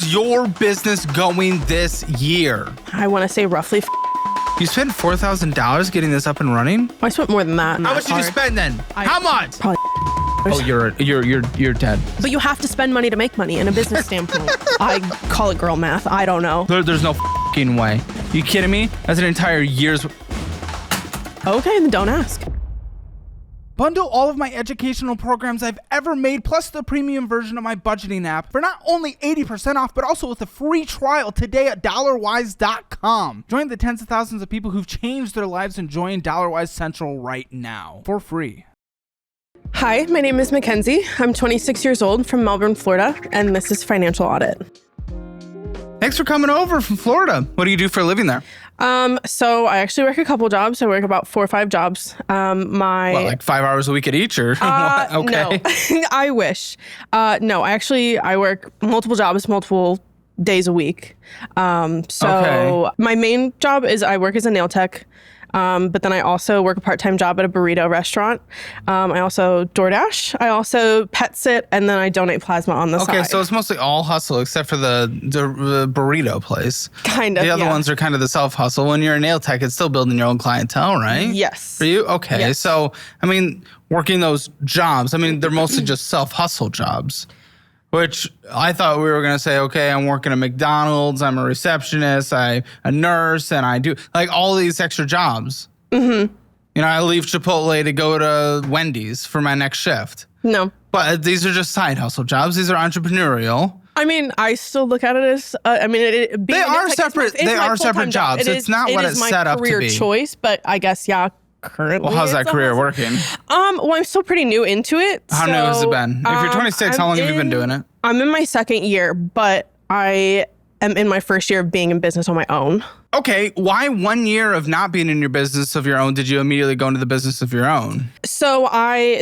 how's your business going this year? I want to say roughly. You spent $4,000 getting this up and running? I spent more than that. How much did you spend then? How much? Probably. Oh, you're dead. But you have to spend money to make money in a business standpoint. I call it girl math. I don't know. There's no fucking way. You kidding me? That's an entire year's. Okay, then don't ask. Bundle all of my educational programs I've ever made, plus the premium version of my budgeting app for not only 80% off, but also with a free trial today at dollarwise.com. Join the tens of thousands of people who've changed their lives and join DollarWise Central right now for free. Hi, my name is Mackenzie. I'm 26 years old from Melbourne, Florida, and this is Financial Audit. Thanks for coming over from Florida. What do you do for a living there? So I actually work a couple jobs. I work about 4 or 5 jobs. Like 5 hours a week at each, or what? Okay. No, I wish. No, I work multiple jobs, multiple days a week. Okay. My main job is I work as a nail tech. But then I also work a part-time job at a burrito restaurant. I also DoorDash. I also pet sit, and then I donate plasma on the side. Okay, so it's mostly all hustle except for the burrito place. Kind of, The other yeah. ones are kind of the self-hustle. When you're a nail tech, it's still building your own clientele, right? Yes. For you? Okay. Yes. So, I mean, working those jobs, I mean, they're mostly just self-hustle jobs. Which I thought we were going to say, okay, I'm working at McDonald's, I'm a receptionist, I'm a nurse, and I do like all these extra jobs. Mm-hmm. You know, I leave Chipotle to go to Wendy's for my next shift. No. But these are just side hustle jobs. These are entrepreneurial. I mean, I still look at it as, They are separate. They are separate jobs. It's not what it's set up to be. It is my career choice, but I guess, yeah, currently. Well, how's that career working? Well, I'm still pretty new into it. How new has it been? If you're 26, how long have you been doing it? I'm in my second year, but I am in my first year of being in business on my own. Okay, why 1 year of not being in your business of your own did you immediately go into the business of your own? So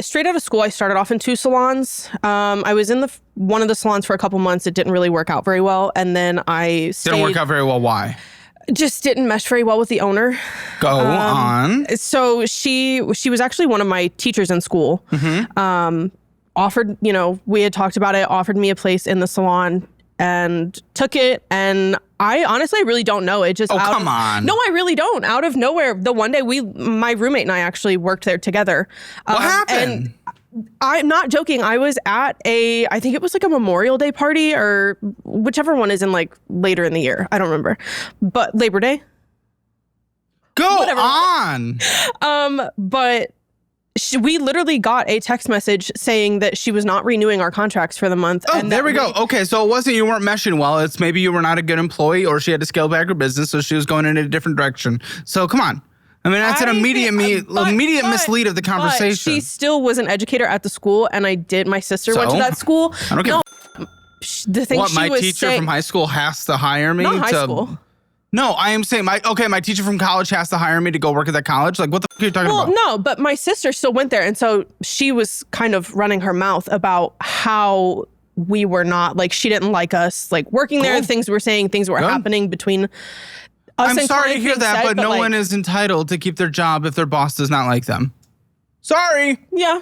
straight out of school, I started off in 2 salons. I was in one of the salons for a couple months. It didn't really work out very well. And then I stayed. Didn't work out very well, why? Just didn't mesh very well with the owner. Go on. So she was actually one of my teachers in school. Mm-hmm. Offered, we had talked about it, offered me a place in the salon and took it. And I honestly really don't know. It just come on. No, I really don't. Out of nowhere, the one day my roommate and I actually worked there together. What happened? And I'm not joking. I was at I think it was like a Memorial Day party or whichever one is in like later in the year. I don't remember. But Labor Day. Go on. But we literally got a text message saying that she was not renewing our contracts for the month. Oh, and there we go. Okay, so it wasn't you weren't meshing well. It's maybe you were not a good employee or she had to scale back her business, so she was going in a different direction. So come on. I mean, that's an immediate mislead of the conversation. But she still was an educator at the school, and my sister went to that school. I don't care. The thing what, my teacher from high school has to hire me? Not high school. No, I am saying my teacher from college has to hire me to go work at that college. Like, what the f*** are you talking about? Well, no, but my sister still went there. And so she was kind of running her mouth about how we were not, like, she didn't like us, like, working there. Things we were saying, things were happening between us. I'm sorry to hear that, but no one is entitled to keep their job if their boss does not like them. Sorry. Yeah.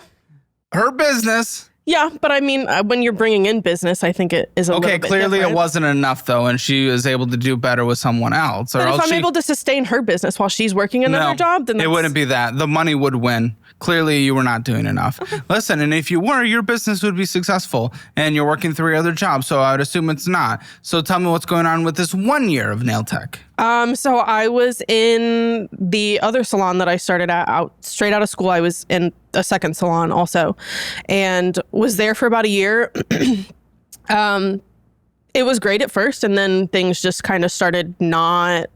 Her business. Yeah, but I mean, when you're bringing in business, I think it is a little bit clearly different. It wasn't enough, though, and she was able to do better with someone else. But if I'm able to sustain her business while she's working another job, then it wouldn't be that. The money would win. Clearly, you were not doing enough. Okay. Listen, and if you were, your business would be successful, and you're working 3 other jobs, so I would assume it's not. So tell me what's going on with this 1 year of nail tech. So I was in the other salon that I started straight out of school. I was in a second salon also, and was there for about a year. It was great at first, and then things just kind of started not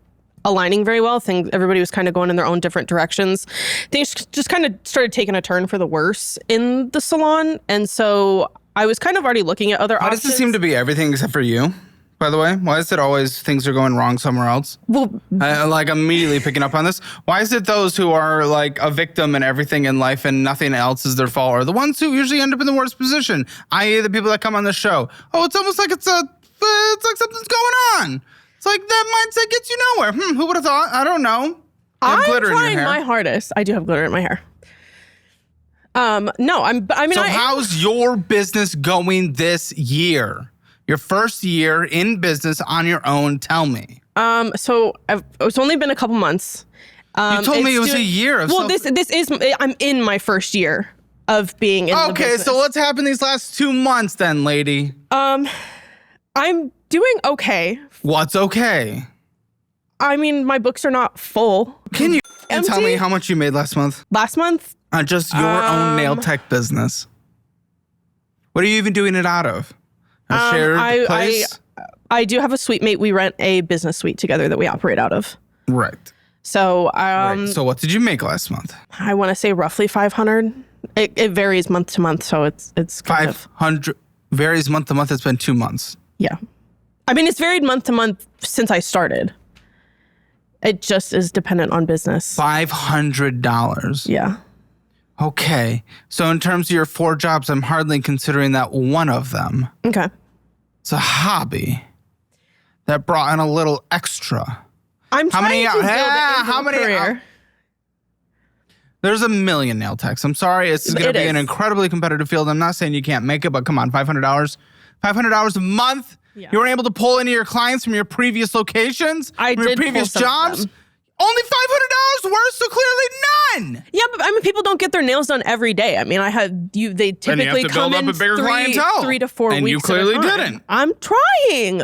aligning very well. Everybody was kind of going in their own different directions. Things just kind of started taking a turn for the worse in the salon, and so I was kind of already looking at other options. Why does it seem to be everything except for you? By the way, why is it always things are going wrong somewhere else? Well, like immediately picking up on this. Why is it those who are like a victim in everything in life and nothing else is their fault are the ones who usually end up in the worst position? I.e. the people that come on the show. Oh, it's almost like it's like something's going on. It's like that mindset gets you nowhere. Who would have thought? I don't know. I'm trying my hardest. I do have glitter in my hair. No, how's your business going this year? Your first year in business on your own. Tell me. So it's only been a couple months. You told me it was a year of I'm in my first year of being in the business. Okay, so what's happened these last 2 months then, lady? I'm doing okay. What's okay? I mean, my books are not full. Can you Empty? tell me how much you made last month? Last month? On just your own nail tech business. What are you even doing it out of? A shared place? I do have a suite mate. We rent a business suite together that we operate out of. Right. So, Right. So what did you make last month? I want to say roughly 500. It varies month to month, so it's kind of 500 varies month to month. It's been 2 months. yeah. I mean, it's varied month to month since I started. It just is dependent on business. $500. Yeah. Okay. So in terms of your 4 jobs, I'm hardly considering that one of them. Okay. It's a hobby that brought in a little extra. I'm trying to build it into a career. There's a million nail techs. I'm sorry. It's going to be an incredibly competitive field. I'm not saying you can't make it, but come on, $500. $500 a month? Yeah. You weren't able to pull any of your clients from your previous locations? From your previous jobs? Only $500 worth, so clearly none. Yeah, but I mean, people don't get their nails done every day. I mean, they typically come in 3 to 4 weeks. And you clearly didn't. I'm trying.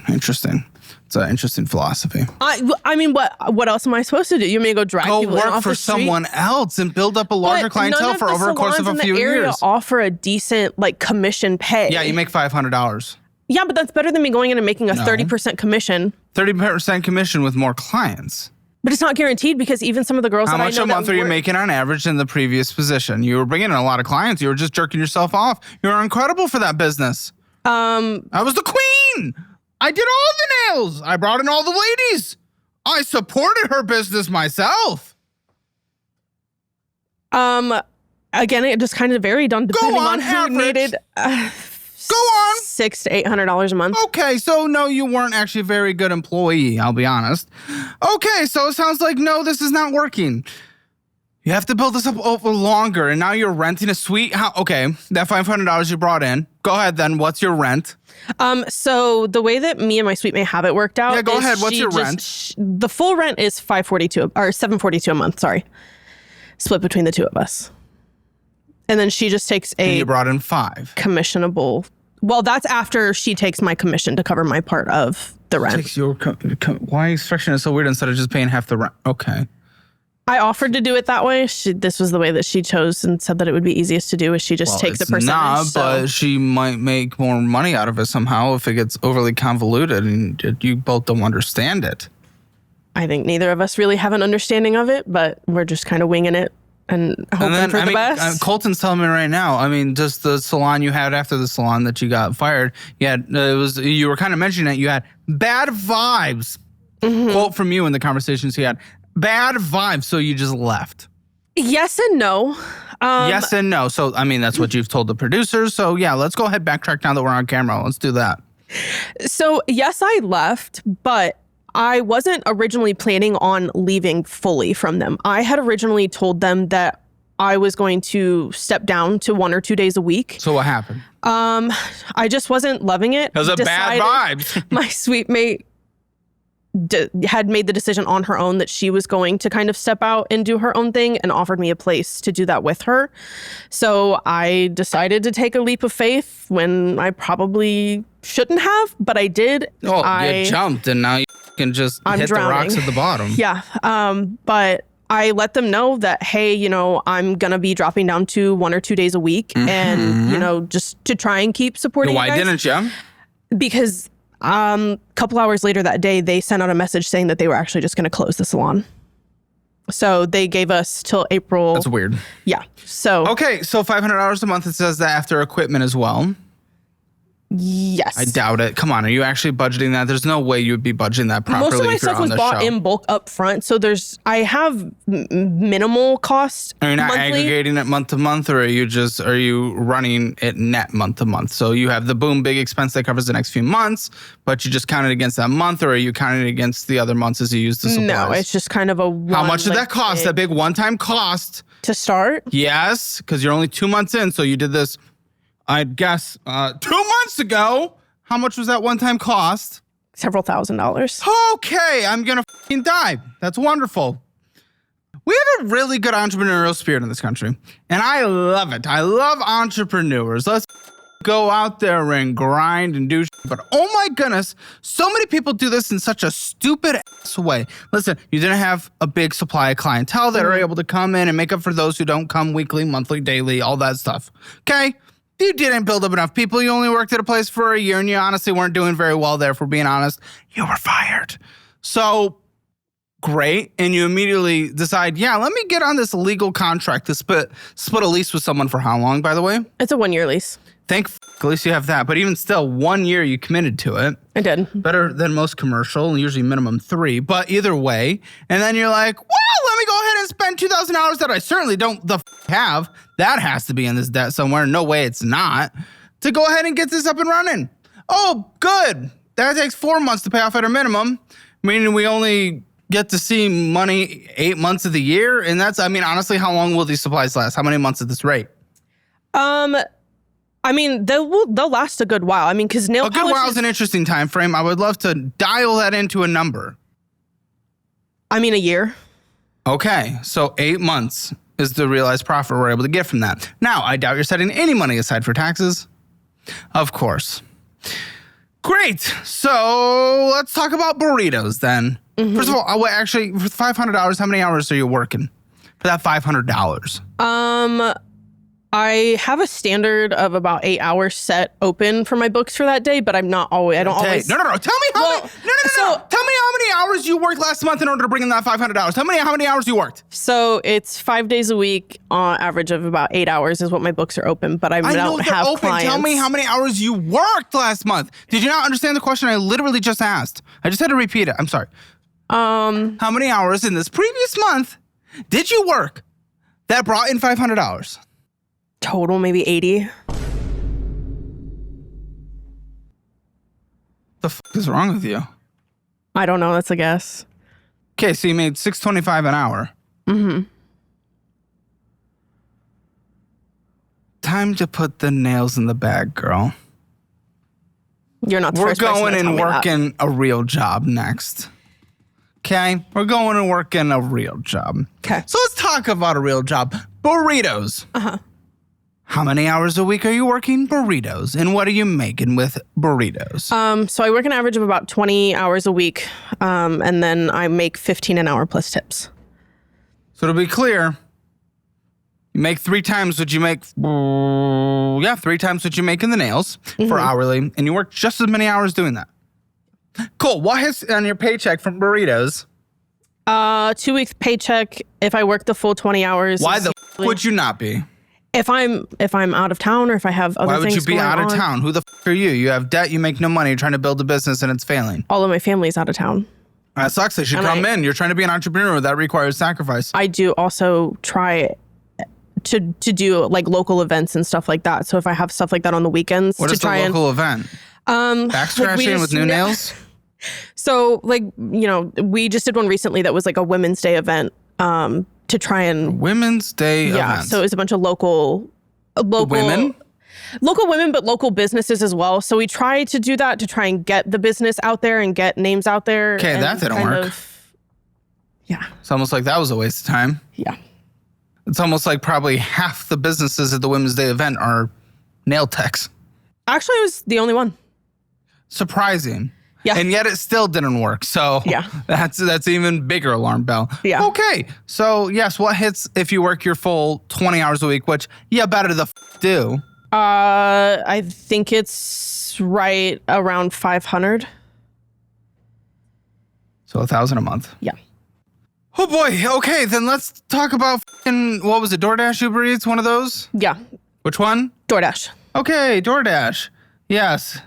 Interesting. It's an interesting philosophy. I mean, what else am I supposed to do? You may go drag people work off for the street? Someone else and build up a larger clientele for over a course of a few years. Offer a decent commission pay. Yeah, you make $500. Yeah, but that's better than me going in and making a 30% commission. 30% commission with more clients. But it's not guaranteed because even some of the girls How that I know much a month are you making on average in the previous position? You were bringing in a lot of clients. You were just jerking yourself off. You were incredible for that business. I was the queen. I did all the nails. I brought in all the ladies. I supported her business myself. Again, it just kind of varied depending on who needed. Go on. $600 to $800 a month. Okay, so no, you weren't actually a very good employee, I'll be honest. Okay, so it sounds like, no, this is not working. You have to build this up over longer, and now you're renting a suite. Okay, that $500 you brought in. Go ahead then, what's your rent? So the way that me and my suite mate have it worked out. Yeah, go ahead, what's your rent? The full rent is $742 a month, sorry. Split between the two of us. And then she just takes and you brought in 5. Commissionable. Well, that's after she takes my commission to cover my part of the rent. Takes your why is structuring it so weird instead of just paying half the rent? Okay. I offered to do it that way. This was the way that she chose and said that it would be easiest to do is she just takes a percentage. But she might make more money out of it somehow if it gets overly convoluted and you both don't understand it. I think neither of us really have an understanding of it, but we're just kind of winging it. And hoping for the best. Colton's telling me right now. I mean, just the salon you had after the salon that you got fired. You were kind of mentioning it. You had bad vibes. Mm-hmm. Quote from you in the conversations you had. Bad vibes. So you just left. Yes and no. Yes and no. So I mean, that's what you've told the producers. So yeah, let's go ahead backtrack now that we're on camera. Let's do that. So yes, I left, but I wasn't originally planning on leaving fully from them. I had originally told them that I was going to step down to 1 or 2 days a week. So what happened? I just wasn't loving it. It was a bad vibes. My suite mate had made the decision on her own that she was going to kind of step out and do her own thing and offered me a place to do that with her. So I decided to take a leap of faith when I probably shouldn't have, but I did. Oh, you jumped and now you can just hit drowning. The rocks at the bottom. Yeah. But I let them know that, hey, I'm going to be dropping down to 1 or 2 days a week and, just to try and keep supporting you guys. Why didn't you? Because a couple hours later that day, they sent out a message saying that they were actually just going to close the salon. So they gave us till April. That's weird. Yeah. So. Okay. So $500 a month. It says that after equipment as well. Yes. I doubt it. Come on, are you actually budgeting that? There's no way you would be budgeting that properly. Most of my stuff was bought in bulk up front, so I have minimal cost. Are you not monthly. Aggregating it month to month, or are you running it net month to month? So you have the big expense that covers the next few months, but you just count it against that month, or are you counting it against the other months as you use the supplies? No, it's just kind of a How much did that cost? That big one-time cost to start? Yes, because you're only 2 months in, so you did this. I'd guess 2 months ago. How much was that one-time cost? Several $1,000s. Okay, I'm gonna fucking die. That's wonderful. We have a really good entrepreneurial spirit in this country, and I love it. I love entrepreneurs. Let's go out there and grind and do shit. But oh my goodness, so many people do this in such a stupid ass way. Listen, you didn't have a big supply of clientele that are able to come in and make up for those who don't come weekly, monthly, daily, all that stuff. Okay? You didn't build up enough people. You only worked at a place for a year and you honestly weren't doing very well there, if we're being honest. You were fired. So great. And you immediately decide, yeah, let me get on this legal contract to split a lease with someone for how long, by the way? It's a 1-year lease. At least you have that. But even still, 1 year you committed to it. I did. Better than most commercial, usually minimum 3. But either way, and then you're like, well, let me go ahead and spend $2,000 that I certainly don't have. That has to be in this debt somewhere. No way it's not. To go ahead and get this up and running. Oh, good. That takes 4 months to pay off at a minimum, meaning we only get to see money 8 months of the year. And that's, I mean, honestly, how long will these supplies last? How many months at this rate? I mean, they'll last a good while. I mean, because nail polish. A good while is an interesting time frame. I would love to dial that into a number. I mean, a year. Okay, so 8 months is the realized profit we're able to get from that. Now, I doubt you're setting any money aside for taxes. Of course. Great. So let's talk about burritos then. Mm-hmm. First of all, actually, for $500, how many hours are you working for that $500? I have a standard of about 8 hours set open for my books for that day, but I don't always. No. Tell me how many. No. Tell me how many hours you worked last month in order to bring in that $500. Tell me how many hours you worked. So it's 5 days a week, on average of about 8 hours is what my books are open, but I don't have open. Clients. Tell me how many hours you worked last month. Did you not understand the question I literally just asked? I just had to repeat it. I'm sorry. How many hours in this previous month did you work that brought in $500? Total, maybe 80. The f is wrong with you? I don't know. That's a guess. Okay, so you made $6.25 an hour. Mm-hmm. Time to put the nails in the bag, girl. You're not the first person to tell me that. We're going and working a real job next. Okay? We're going and working a real job. Okay. So let's talk about a real job. Burritos. Uh-huh. How many hours a week are you working burritos? And what are you making with burritos? So I work an average of about 20 hours a week. And then I make 15 an hour plus tips. So to be clear, you make 3 times what you make. 3 times what you make in the nails for hourly. And you work just as many hours doing that. Cool. What hits on your paycheck from burritos? 2 weeks paycheck if I work the full 20 hours. Why the f would you not be? If I'm out of town or if I have other things going on. Why would you be out of town? Who the f are you? You have debt, you make no money, you're trying to build a business and it's failing. All of my family's out of town. That sucks. They should come in. You're trying to be an entrepreneur. That requires sacrifice. I do also try to do like local events and stuff like that. So if I have stuff like that on the weekends. What is the local event? Back scratching with new nails? So like, you know, we just did one recently that was like a Women's Day event. To try and Women's Day event. So it was a bunch of local women, but local businesses as well. So we tried to do that to try and get the business out there and get names out there. Okay, that didn't work. It's almost like that was a waste of time. Yeah. It's almost like probably half the businesses at the Women's Day event are nail techs. Actually, I was the only one. Surprising. Yeah. And yet it still didn't work. So that's even bigger alarm bell. Yeah. Okay. So yes, what hits if you work your full 20 hours a week, which better the do? I think it's right around 500. So 1,000 a month. Yeah. Oh boy. Okay, then let's talk about what was it? DoorDash, Uber Eats, one of those? Yeah. Which one? DoorDash. Okay, DoorDash. Yes.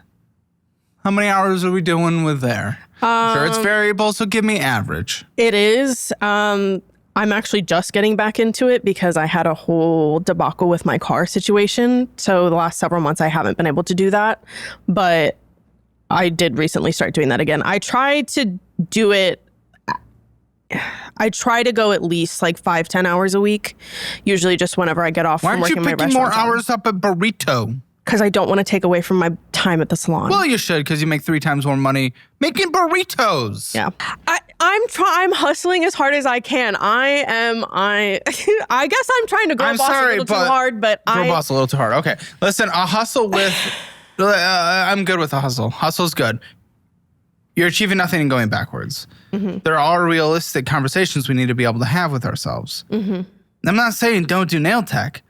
How many hours are we doing with there? Sure, it's variable, so give me average. It is. I'm actually just getting back into it because I had a whole debacle with my car situation. So the last several months, I haven't been able to do that. But I did recently start doing that again. I try to do it. I try to go at least like 5-10 hours a week. Usually just whenever I get off from working my restaurant. Why aren't you picking more hours up at Burrito? Because I don't want to take away from my time at the salon. Well, you should, because you make 3 times more money making burritos. Yeah. I'm hustling as hard as I can. I guess I'm trying to girl boss a little too hard, but girl boss a little too hard. Okay. Listen, a hustle with I'm good with a hustle. Hustle's good. You're achieving nothing and going backwards. Mm-hmm. There are realistic conversations we need to be able to have with ourselves. Mm-hmm. I'm not saying don't do nail tech.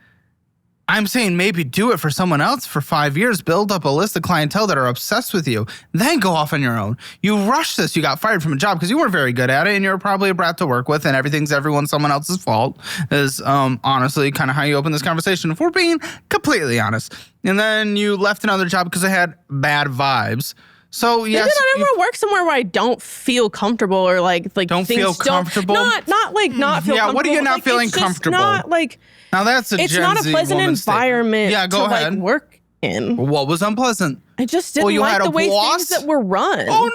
I'm saying maybe do it for someone else for 5 years, build up a list of clientele that are obsessed with you, then go off on your own. You rushed this. You got fired from a job because you weren't very good at it and you're probably a brat to work with and everyone's someone else's fault is honestly kind of how you open this conversation if we're being completely honest. And then you left another job because it had bad vibes. So yes, maybe I don't want to work somewhere where I don't feel comfortable or like don't feel comfortable. Not feel comfortable. Yeah, what are you not feeling comfortable? Not like now that's a it's Gen not a Z pleasant environment yeah, go to ahead. like work in. What was unpleasant? I just didn't like the way things that were run. Oh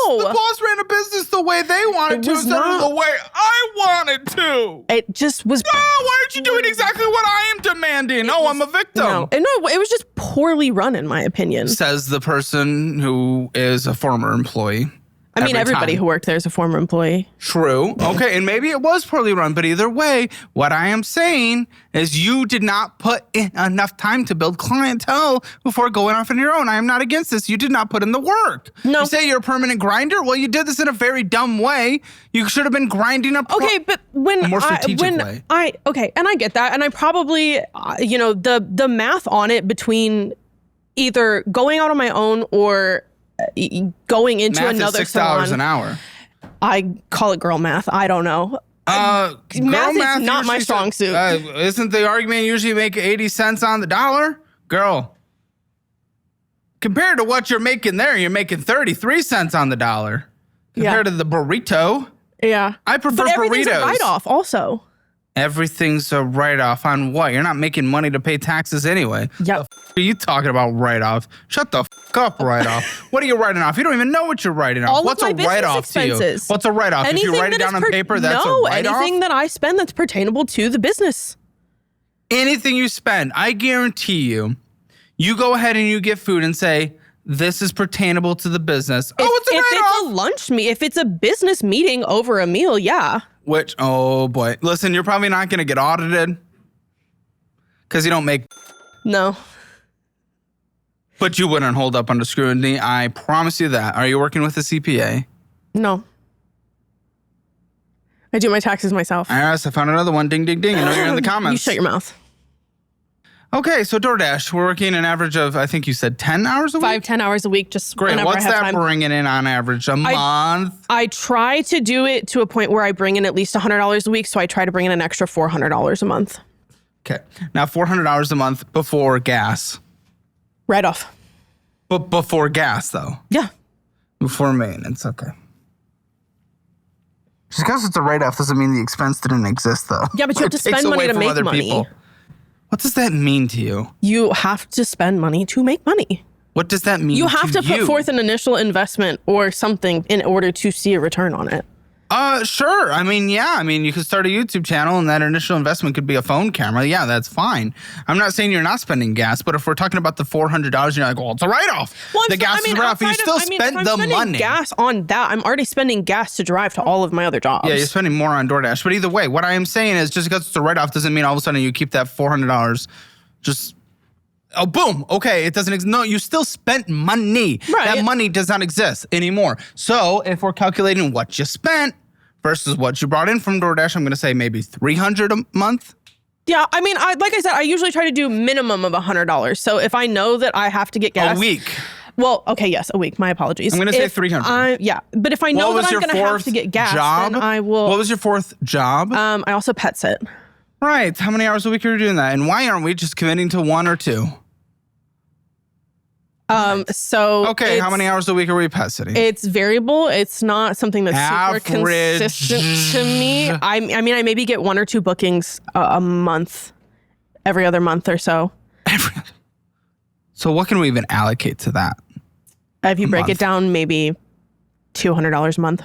no! The boss ran a business the way they wanted to instead of the way I wanted to. It just was. Why aren't you doing exactly what I am demanding? I'm a victim. No, it was just poorly run, in my opinion. Says the person who is a former employee. I mean, everybody who worked there is a former employee. True. Okay, and maybe it was poorly run, but either way, what I am saying is you did not put in enough time to build clientele before going off on your own. I am not against this. You did not put in the work. No. You say you're a permanent grinder? Well, you did this in a very dumb way. You should have been grinding up okay, but a more strategic way. And I get that, and I probably, the math on it between either going out on my own or going into math another is $6 an hour. I call it girl math. I don't know. Math is not my strong suit. Isn't the argument usually make 80 cents on the dollar? Girl, compared to what you're making there, you're making 33 cents on the dollar. Compared to the burrito. Yeah. I prefer but everything's burritos. A write-off also. Everything's a write-off on what? You're not making money to pay taxes anyway. Yep. What are you talking about write-off? Shut the up, write-off. What are you writing off? You don't even know what you're writing off. What's a write-off to you? What's a write-off? If you write it down on paper, that's a write-off? Anything that I spend that's pertainable to the business. Anything you spend, I guarantee you go ahead and you get food and say, this is pertainable to the business. It's a write-off. If it's a lunch meet, if it's a business meeting over a meal, yeah. Which, oh boy. Listen, you're probably not going to get audited because you don't make. No. But you wouldn't hold up under scrutiny. I promise you that. Are you working with a CPA? No. I do my taxes myself. IRS, I found another one. Ding, ding, ding. I know you're in the comments. You shut your mouth. Okay, so DoorDash, we're working an average of, I think you said 10 hours a week? 5-10 hours a week, just great. Whenever What's I have that time. bringing in on average? A month? I try to do it to a point where I bring in at least $100 a week, so I try to bring in an extra $400 a month. Okay. Now, $400 a month before gas. Right off. But before gas, though? Yeah. Before maintenance, okay. Just because it's a write-off doesn't mean the expense didn't exist, though. Yeah, but you have to spend money to make money. People. What does that mean to you? You have to spend money to make money. What does that mean? You have to put forth an initial investment or something in order to see a return on it. Sure. I mean, yeah. I mean, you could start a YouTube channel and that initial investment could be a phone camera. Yeah, that's fine. I'm not saying you're not spending gas, but if we're talking about the $400, you're like, well, it's a write-off. Well, the gas is a write-off. You still spent the money. Gas on that. I'm already spending gas to drive to all of my other jobs. Yeah, you're spending more on DoorDash. But either way, what I am saying is just because it's a write-off doesn't mean all of a sudden you keep that $400 just... Oh, boom. Okay. It doesn't exist. No, you still spent money. Right. That money does not exist anymore. So if we're calculating what you spent versus what you brought in from DoorDash, I'm going to say maybe $300 a month. Yeah. I mean, like I said, I usually try to do minimum of $100. So if I know that I have to get gas. A week. Well, okay. Yes. A week. My apologies. I'm going to say 300. Yeah. But if I know that I'm going to have to get gas, job? then I will. What was your fourth job? I also pet sit. Right. How many hours a week are you doing that? And why aren't we just committing to 1 or 2? So okay, how many hours a week are we pet sitting? It's variable. It's not something that's super consistent to me. I mean, I maybe get 1 or 2 bookings a month, every other month or so. So what can we even allocate to that? If you break it down, maybe $200 a month.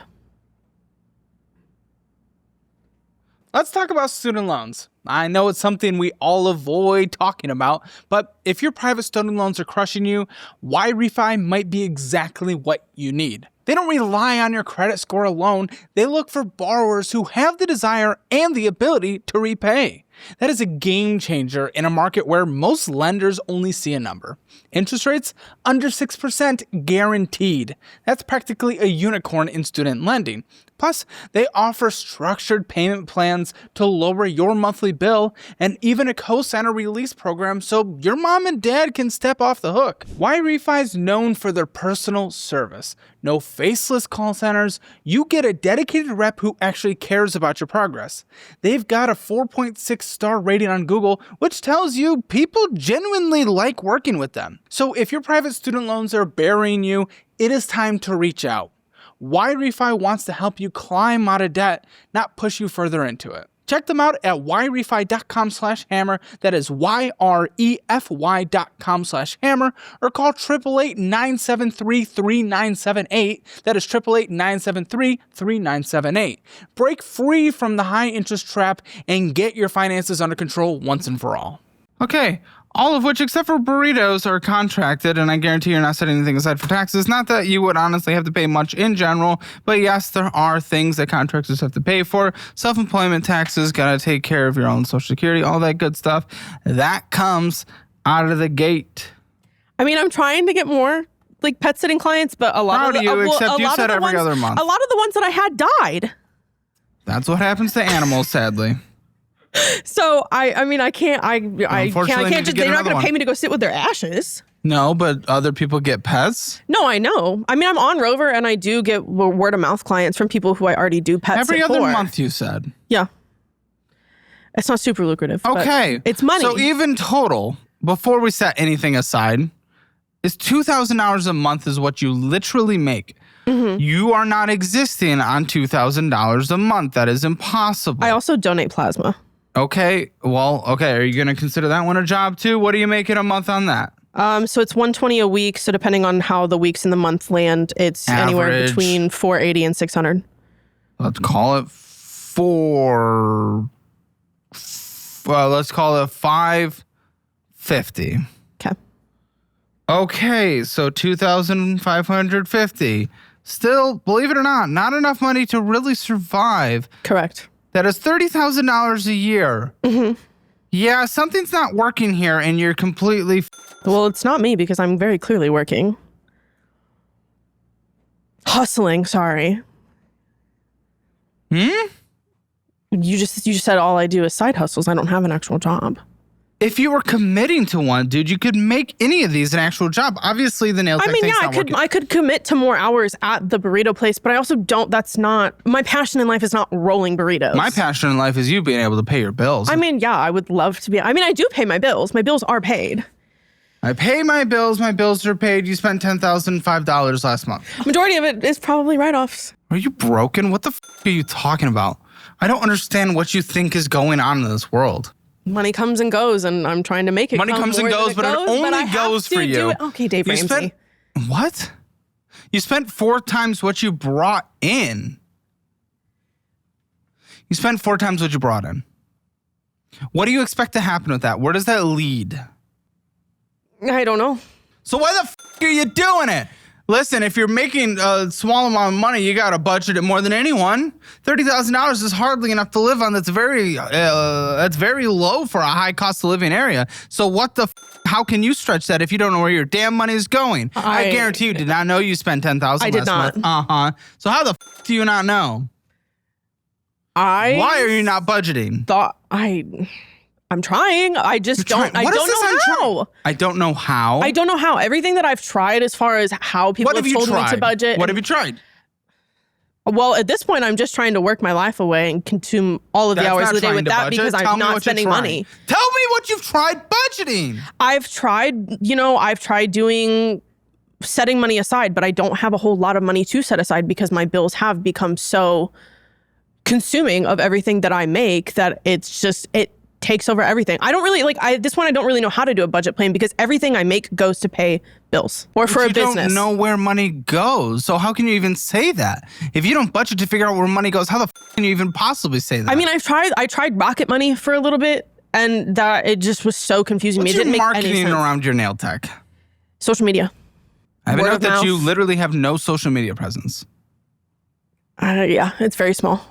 Let's talk about student loans. I know it's something we all avoid talking about, but if your private student loans are crushing you, Y-Refi might be exactly what you need. They don't rely on your credit score alone. They look for borrowers who have the desire and the ability to repay. That is a game changer in a market where most lenders only see a number. Interest rates under 6% guaranteed. That's practically a unicorn in student lending. Plus, they offer structured payment plans to lower your monthly bill and even a co-signer release program so your mom and dad can step off the hook. Y-Refi is known for their personal service. No faceless call centers. You get a dedicated rep who actually cares about your progress. They've got a 4.6 star rating on Google, which tells you people genuinely like working with them. So if your private student loans are burying you, it is time to reach out. Y-Refi wants to help you climb out of debt, not push you further into it. Check them out at yrefi.com/hammer. That is YREFY.com/hammer, or call 888-973-3978. That is 888-973-3978. Break free from the high interest trap and get your finances under control once and for all. Okay, all of which, except for burritos, are contracted, and I guarantee you're not setting anything aside for taxes. Not that you would honestly have to pay much in general, but yes, there are things that contractors have to pay for. Self-employment taxes, gotta take care of your own Social Security, all that good stuff. That comes out of the gate. I mean, I'm trying to get more like pet sitting clients, but a lot Proud of of you, except you said every other month. A lot of the ones that I had died. That's what happens to animals, sadly. So I mean, I can't Unfortunately, just, get they're not another going to one. pay me to go sit with their ashes. No, but other people get pets. No, I know. I mean, I'm on Rover and I do get word of mouth clients from people who I already do pet Every sit other for. month, you said. Yeah. It's not super lucrative. but Okay. it's money. So even total, before we set anything aside, is $2,000 a month is what you literally make. Mm-hmm. You are not existing on $2,000 a month. That is impossible. I also donate plasma. Okay. Well, okay. Are you going to consider that one a job too? What do you make in a month on that? So it's $120 a week. So depending on how the weeks in the month land, it's anywhere Average. between $480 and $600. Let's call it let's call it $550. Okay. Okay, so $2,550. Still, believe it or not enough money to really survive. Correct. That is $30,000 a year. Mm-hmm. Yeah, something's not working here, and you're completely. Well, it's not me because I'm very clearly working. Hustling, sorry. You just said all I do is side hustles. I don't have an actual job. If you were committing to one, dude, you could make any of these an actual job. Obviously, the nail tech thing's not working. I could commit to more hours at the burrito place, but I also don't. That's not my passion in life. Is not rolling burritos. My passion in life is you being able to pay your bills. I mean, yeah, I would love to be. I mean, I do pay my bills. My bills are paid. I pay my bills. My bills are paid. You spent $10,005 last month. Majority of it is probably write-offs. Are you broken? What the are you talking about? I don't understand what you think is going on in this world. Money comes and goes, and I'm trying to make it. Money comes and goes, but it only goes for you. Okay, Dave Ramsey. What? You spent 4 times what you brought in. You spent 4 times what you brought in. What do you expect to happen with that? Where does that lead? I don't know. So why the are you doing it? Listen, if you're making a small amount of money, you got to budget it more than anyone. $30,000 is hardly enough to live on. That's very low for a high cost of living area. So what the how can you stretch that if you don't know where your damn money is going? I guarantee you did not know you spent $10,000 I did not. month. So how the do you not know? Why are you not budgeting? I'm trying. I just don't. I don't know how. I don't know how. I don't know how. Everything that I've tried as far as how people have told me to budget. What have you tried? Well, at this point, I'm just trying to work my life away and consume all of the hours of the day with that because I'm not spending money. Tell me what you've tried budgeting. I've tried doing setting money aside, but I don't have a whole lot of money to set aside because my bills have become so consuming of everything that I make that it's just takes over everything. I don't really at this point I don't really know how to do a budget plan because everything I make goes to pay bills or for a business. You don't know where money goes. So how can you even say that? If you don't budget to figure out where money goes, how the can you even possibly say that? I mean, I tried Rocket Money for a little bit and that it just was so confusing. What's It didn't your make any marketing sense. around your nail tech? Social media. I have a Word note of that you mouth. literally have no social media presence. Yeah, it's very small.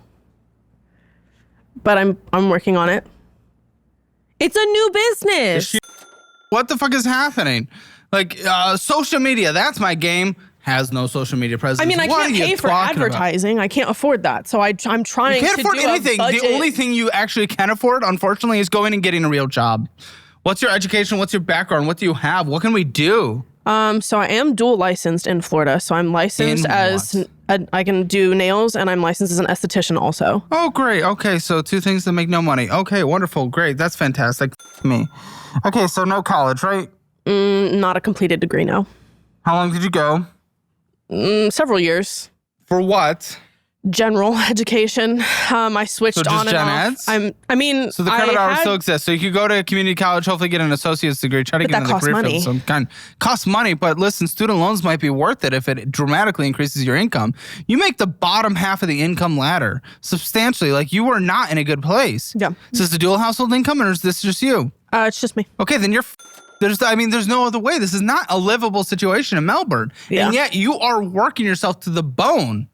But I'm working on it. It's a new business. What the fuck is happening? Like, social media, that's my game. Has no social media presence. I mean, I What can't are you pay for talking about? advertising. I can't afford that. So I'm trying You can't to afford do anything. a budget. The only thing you actually can afford, unfortunately, is going and getting a real job. What's your education? What's your background? What do you have? What can we do? So I am dual licensed in Florida. So I'm licensed In as I can do nails and I'm licensed as an esthetician also. Oh, great. Okay, so 2 things that make no money. Okay, wonderful. Great. That's fantastic. Me. Okay, so no college, right? Not a completed degree, no. How long did you go? Several years. For what? General education. I switched So just on and gen off. eds? So the credit hour still exists. So you could go to community college, hopefully get an associate's degree, try to But get that into the costs career field money. of some kind. Costs money, but listen, student loans might be worth it if it dramatically increases your income. You make the bottom half of the income ladder substantially. Like you are not in a good place. Yeah. Is this a dual household income or is this just you? It's just me. Okay, then you're. There's no other way. This is not a livable situation in Melbourne. Yeah. And yet you are working yourself to the bone.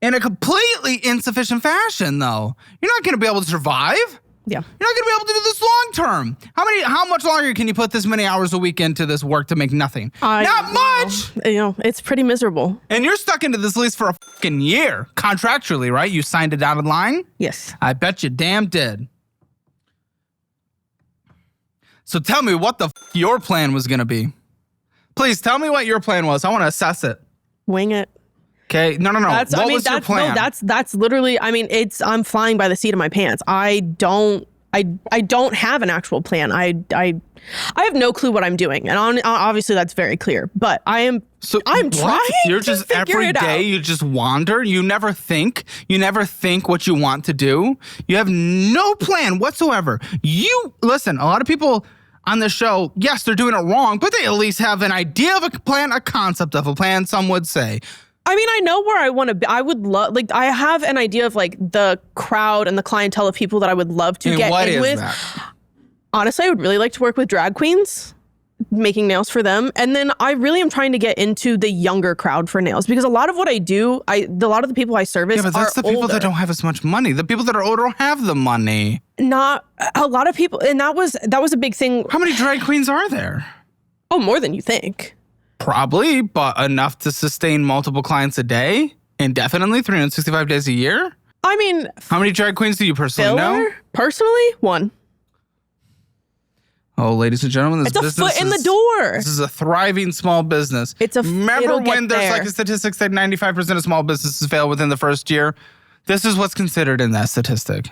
In a completely insufficient fashion, though. You're not going to be able to survive. Yeah. You're not going to be able to do this long term. How much longer can you put this many hours a week into this work to make nothing? Not much. It's pretty miserable. And you're stuck into this lease for a fucking year, contractually, right? You signed a dotted line? Yes. I bet you damn did. So tell me what the your plan was going to be. Please tell me what your plan was. I want to assess it. Wing it. Okay, no. What was your plan? No, that's literally. I mean, I'm flying by the seat of my pants. I don't have an actual plan. I have no clue what I'm doing, and obviously that's very clear. But I'm what? trying. You're to just figure every it day. out. You just wander. You never think. You never think what you want to do. You have no plan whatsoever. You listen. A lot of people on the show, yes, they're doing it wrong, but they at least have an idea of a plan, a concept of a plan. Some would say. I mean, I know where I want to be. I would love, I have an idea of the crowd and the clientele of people that I would love to get what in is with. that? Honestly, I would really like to work with drag queens, making nails for them. And then I really am trying to get into the younger crowd for nails because a lot of what I do, a lot of the people I service Yeah, but that's are the people older. that don't have as much money. The people that are older don't have the money. Not a lot of people. And that was a big thing. How many drag queens are there? Oh, more than you think. Probably, but enough to sustain multiple clients a day, indefinitely, 365 days a year. I mean, How many drag queens do you personally know? filler, personally, one. Oh, ladies and gentlemen, this It's a business foot in the is- door. This is a thriving small business. Remember it'll get when there's there. like a statistic that 95% of small businesses fail within the first year? This is what's considered in that statistic.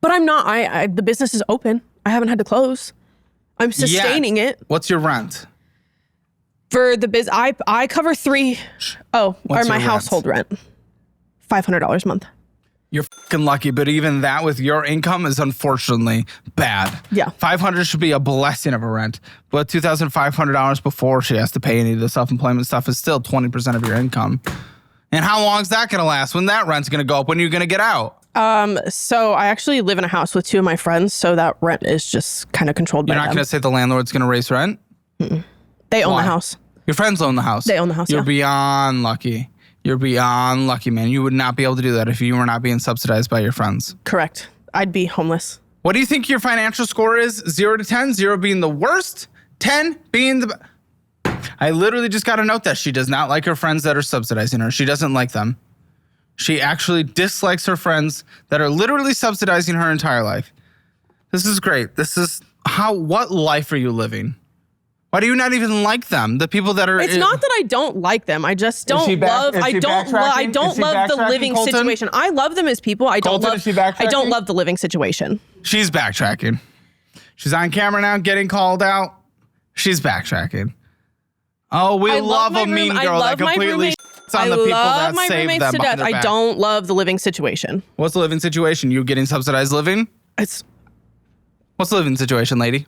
But I'm not. The business is open. I haven't had to close. I'm sustaining it. What's your rent? For the biz, I cover 3. Oh, What's or my your rent? household rent. $500 a month. You're fucking lucky, but even that with your income is unfortunately bad. Yeah. $500 should be a blessing of a rent, but $2,500 before she has to pay any of the self-employment stuff is still 20% of your income. And how long is that going to last? When that rent's going to go up? When are you going to get out? So I actually live in a house with 2 of my friends, so that rent is just kind of controlled by You're not them. going to say the landlord's going to raise rent? They own Why? the house. Your friends own the house. They own the house, You're yeah. beyond lucky. You're beyond lucky, man. You would not be able to do that if you were not being subsidized by your friends. Correct. I'd be homeless. What do you think your financial score is? 0 to 10? 0 being the worst, 10 being the... I literally just got a note that she does not like her friends that are subsidizing her. She doesn't like them. She actually dislikes her friends that are literally subsidizing her entire life. This is great. This is what life are you living? Why do you not even like them? The people that are... It's not that I don't like them. I just don't she love. is I she don't. I backtracking? don't Is she love the backtracking, living Colton? situation. I love them as people. I don't Colton, love. is she I don't backtracking? love the living situation. She's backtracking. She's on camera now, getting called out. She's backtracking. Oh, we I love a mean girl that completely shits on the people that my save roommates them to behind death. their I back. don't love the living situation. What's the living situation? You getting subsidized living? It's What's the living situation, lady?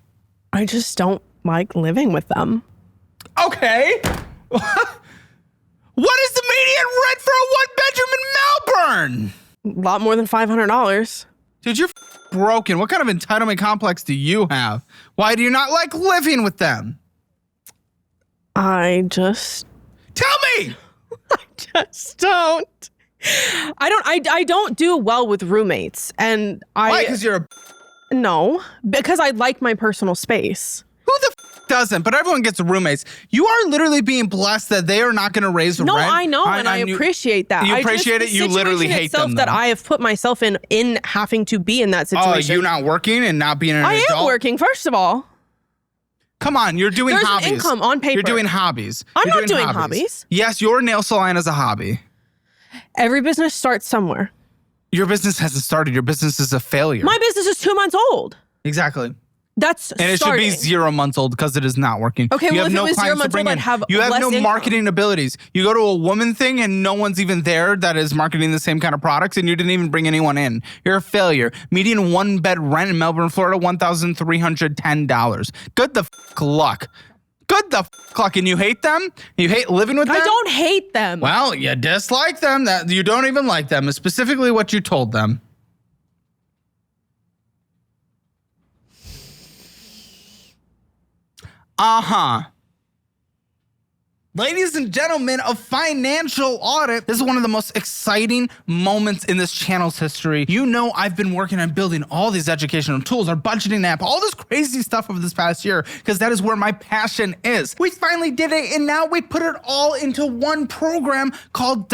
I just don't like living with them. Okay. What is the median rent for a one-bedroom in Melbourne? A lot more than $500. Dude, you're broken. What kind of entitlement complex do you have? Why do you not like living with them? I just Tell me! don't. I don't do well with roommates. And Why? Because you're a... No, because I like my personal space. Who the doesn't? But everyone gets roommates. You are literally being blessed that they are not going to raise the No, rent. I know, and I appreciate that. You appreciate it? You literally hate them, that I have put myself in having to be in that situation. Oh, you not working and not being an adult? I am working, first of all. Come on, you're doing There's hobbies. an income on paper. You're doing hobbies. I'm You're not doing hobbies. Yes, your nail salon is a hobby. Every business starts somewhere. Your business hasn't started. Your business is a failure. My business is 2 months old. Exactly. That's And it starting. should be 0 months old because it is not working. Okay, you well, have if no it was 0 clients to months bring old, in. I'd have You have less no income. marketing abilities. You go to a woman thing and no one's even there that is marketing the same kind of products, and you didn't even bring anyone in. You're a failure. Median one-bed rent in Melbourne, Florida, $1,310. Good the luck. Good the luck. And you hate them? You hate living with them? I don't hate them. Well, you dislike them. That you don't even like them. Is specifically what you told them. Uh-huh. Ladies and gentlemen of Financial Audit, this is one of the most exciting moments in this channel's history. You know I've been working on building all these educational tools, our budgeting app, all this crazy stuff over this past year, because that is where my passion is. We finally did it, and now we put it all into one program called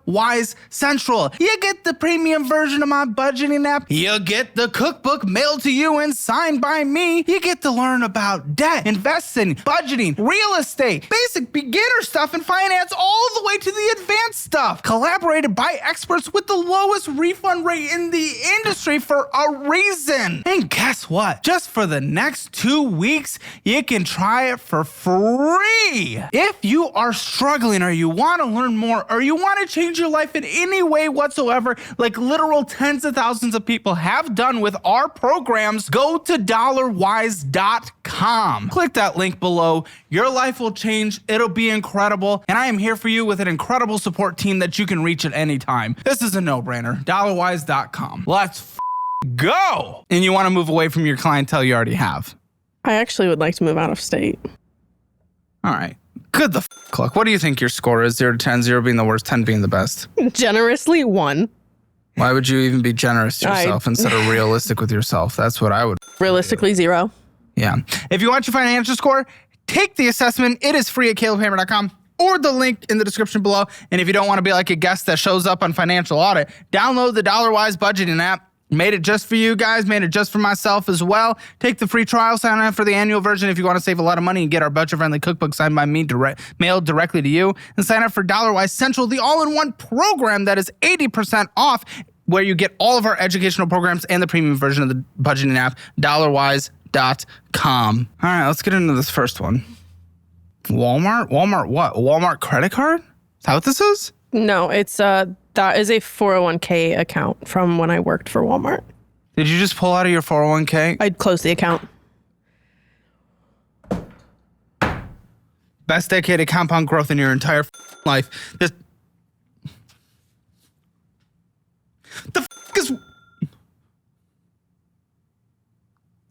$Wise Central. You get the premium version of my budgeting app. You get the cookbook mailed to you and signed by me. You get to learn about debt, investing, budgeting, real estate, basic beginner stuff in finance, all the way to the advanced stuff. Collaborated by experts with the lowest refund rate in the industry for a reason. And guess what? Just for the next 2 weeks, you can try it for free. If you are struggling or you want to learn more or you want to change your life in any way whatsoever, like literal tens of thousands of people have done with our programs, go to dollarwise.com. Click that link below. Your life will change. It'll be incredible. And I am here for you with an incredible support team that you can reach at any time. This is a no-brainer. Dollarwise.com. Let's go. And you want to move away from your clientele you already have. I actually would like to move out of state. All right. Good the luck. What do you think your score is? 0 to 10, 0 being the worst, 10 being the best. Generously 1. Why would you even be generous to yourself instead of realistic with yourself? That's what I would. Realistically 0. Yeah. If you want your financial score, take the assessment. It is free at calebhammer.com or the link in the description below. And if you don't want to be like a guest that shows up on Financial Audit, download the $Wise budgeting app. Made it just for you guys, made it just for myself as well. Take the free trial, sign up for the annual version if you want to save a lot of money and get our budget-friendly cookbook signed by me, mailed directly to you. And sign up for $Wise Central, the all-in-one program that is 80% off, where you get all of our educational programs and the premium version of the budgeting app, dollarwise.com. All right, let's get into this first one. Walmart? Walmart what? Walmart credit card? Is that what this is? No, it's that is a 401k account from when I worked for Walmart. Did you just pull out of your 401k? I'd close the account. Best decade of compound growth in your entire life. The is...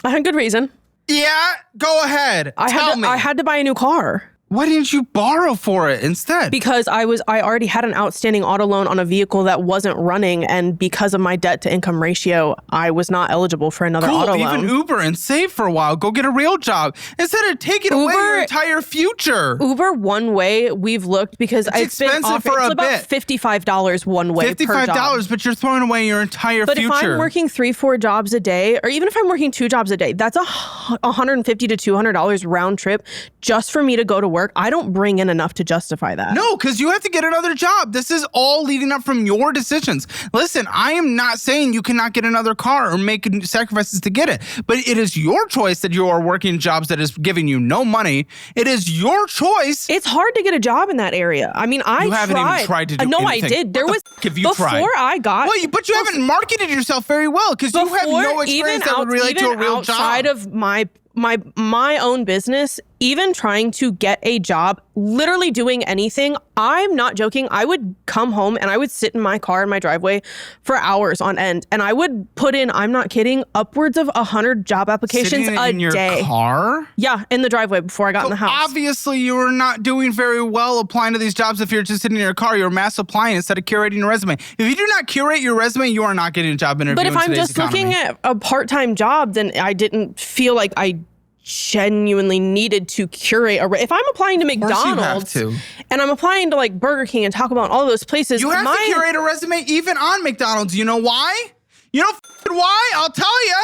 I had good reason. Yeah, go ahead. Tell me. I had to buy a new car. Why didn't you borrow for it instead? Because I already had an outstanding auto loan on a vehicle that wasn't running, and because of my debt to income ratio, I was not eligible for another auto loan. Even Uber and save for a while. Go get a real job instead of taking away your entire future. Uber one way we've looked because it's expensive for a bit. It's about $55 one way. $55, but you're throwing away your entire future. But if I'm working 3-4 jobs a day, or even if I'm working 2 jobs a day, that's $150 to $200 round trip just for me to go to work work, I don't bring in enough to justify that. No, because you have to get another job. This is all leading up from your decisions. Listen, I am not saying you cannot get another car or make sacrifices to get it, but it is your choice that you are working jobs that is giving you no money. It is your choice. It's hard to get a job in that area. I mean, I haven't even tried to do No, anything. I did. There What was the f- have you before tried? I got. Well, but you haven't marketed yourself very well because you have no experience that would relate to a real job. Outside of my own business, even trying to get a job, literally doing anything, I'm not joking. I would come home and I would sit in my car in my driveway for hours on end, and I would put in, I'm not kidding, upwards of 100 job applications Sitting a in your day. Car? Yeah, in the driveway before I got in the house. Obviously, you are not doing very well applying to these jobs if you're just sitting in your car. You're mass applying instead of curating your resume. If you do not curate your resume, you are not getting a job interview. But if in I'm today's just looking economy. at a part-time job, then I didn't feel like I genuinely needed to curate if I'm applying to course you have McDonald's to. and I'm applying to like Burger King and Taco Bell and all those places, You have to curate a resume even on McDonald's. You know why? You know why? I'll tell you.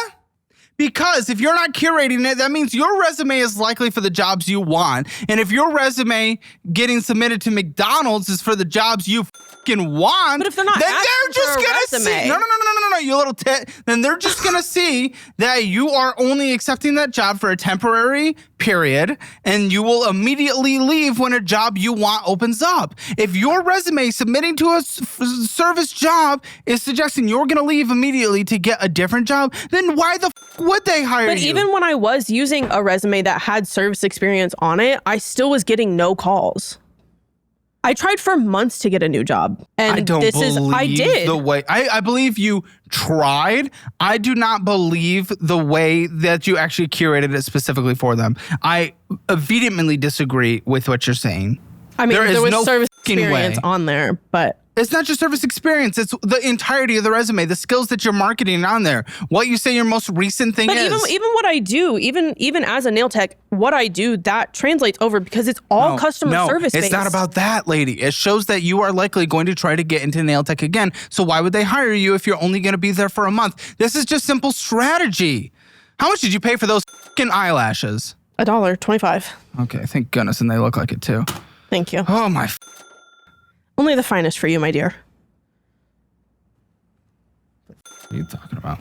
Because if you're not curating it, that means your resume is likely for the jobs you want. And if your resume getting submitted to McDonald's is for the jobs you fucking want, But if they're not then asking they're just for a gonna resume. see. No, you little tit. Then they're just gonna see that you are only accepting that job for a temporary period, and you will immediately leave when a job you want opens up. If your resume submitting to a service job is suggesting you're gonna leave immediately to get a different job, then why the would they hire But you? even when I was using a resume that had service experience on it, I still was getting no calls. I tried for months to get a new job. And I don't believe I did. the way I believe you tried. I do not believe the way that you actually curated it specifically for them. I vehemently disagree with what you're saying. I mean, there was no service fucking experience way. on there, but It's not just service experience. It's the entirety of the resume, the skills that you're marketing on there, what you say your most recent thing But is. even what I do, even as a nail tech, what I do, that translates over because it's all customer service based. It's not about that, lady. It shows that you are likely going to try to get into nail tech again. So why would they hire you if you're only going to be there for a month? This is just simple strategy. How much did you pay for those fucking eyelashes? $1.25. Okay, thank goodness, and they look like it too. Thank you. Oh my. Only the finest for you, my dear. What are you talking about?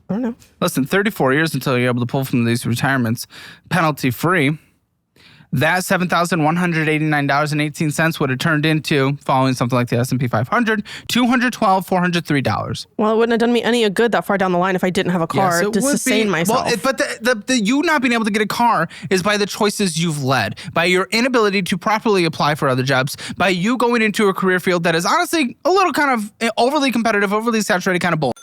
I don't know. Less than 34 years until you're able to pull from these retirements penalty free. That $7,189.18 would have turned into, following something like the S&P 500, $212,403. Well, it wouldn't have done me any good that far down the line if I didn't have a car Yes, it to would sustain be. myself. Well, but the you not being able to get a car is by the choices you've led, by your inability to properly apply for other jobs, by you going into a career field that is honestly a little kind of overly competitive, overly saturated kind of bull.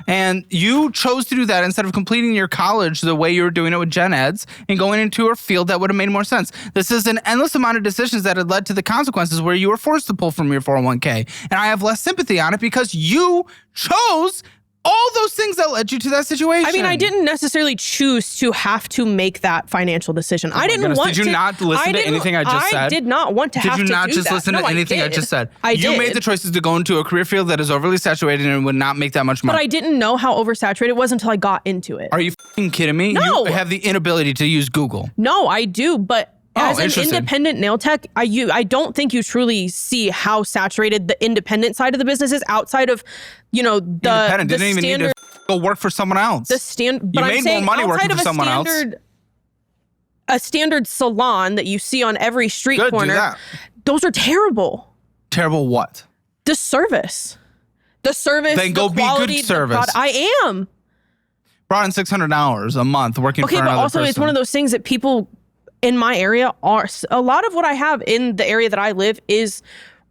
And you chose to do that instead of completing your college the way you were doing it with gen eds and going into a field that would have made more sense. This is an endless amount of decisions that had led to the consequences where you were forced to pull from your 401k. And I have less sympathy on it because you chose all those things that led you to that situation. I mean, I didn't necessarily choose to have to make that financial decision. I didn't goodness. want Did you to. not listen to didn't- anything I just said? I did not want to have to Did you not do just that. listen No, to anything I did. just said? I You did. made the choices to go into a career field that is overly saturated and would not make that much money. But I didn't know how oversaturated it was until I got into it. Are you f***ing kidding me? No. You have the inability to use Google. No, I do, but as an interesting. independent nail tech, I don't think you truly see how saturated the independent side of the business is outside of, the Independent the didn't even standard, need to go work for someone else. but You I'm made more saying money working outside of for someone else. a standard salon that you see on every street Good, do corner, that. those are terrible. Terrible what? The service, Then go the be good quality, the service. product. I am. Brought in $600 a month working Okay, for but another also person. it's one of those things that people in my area are, a lot of what I have in the area that I live is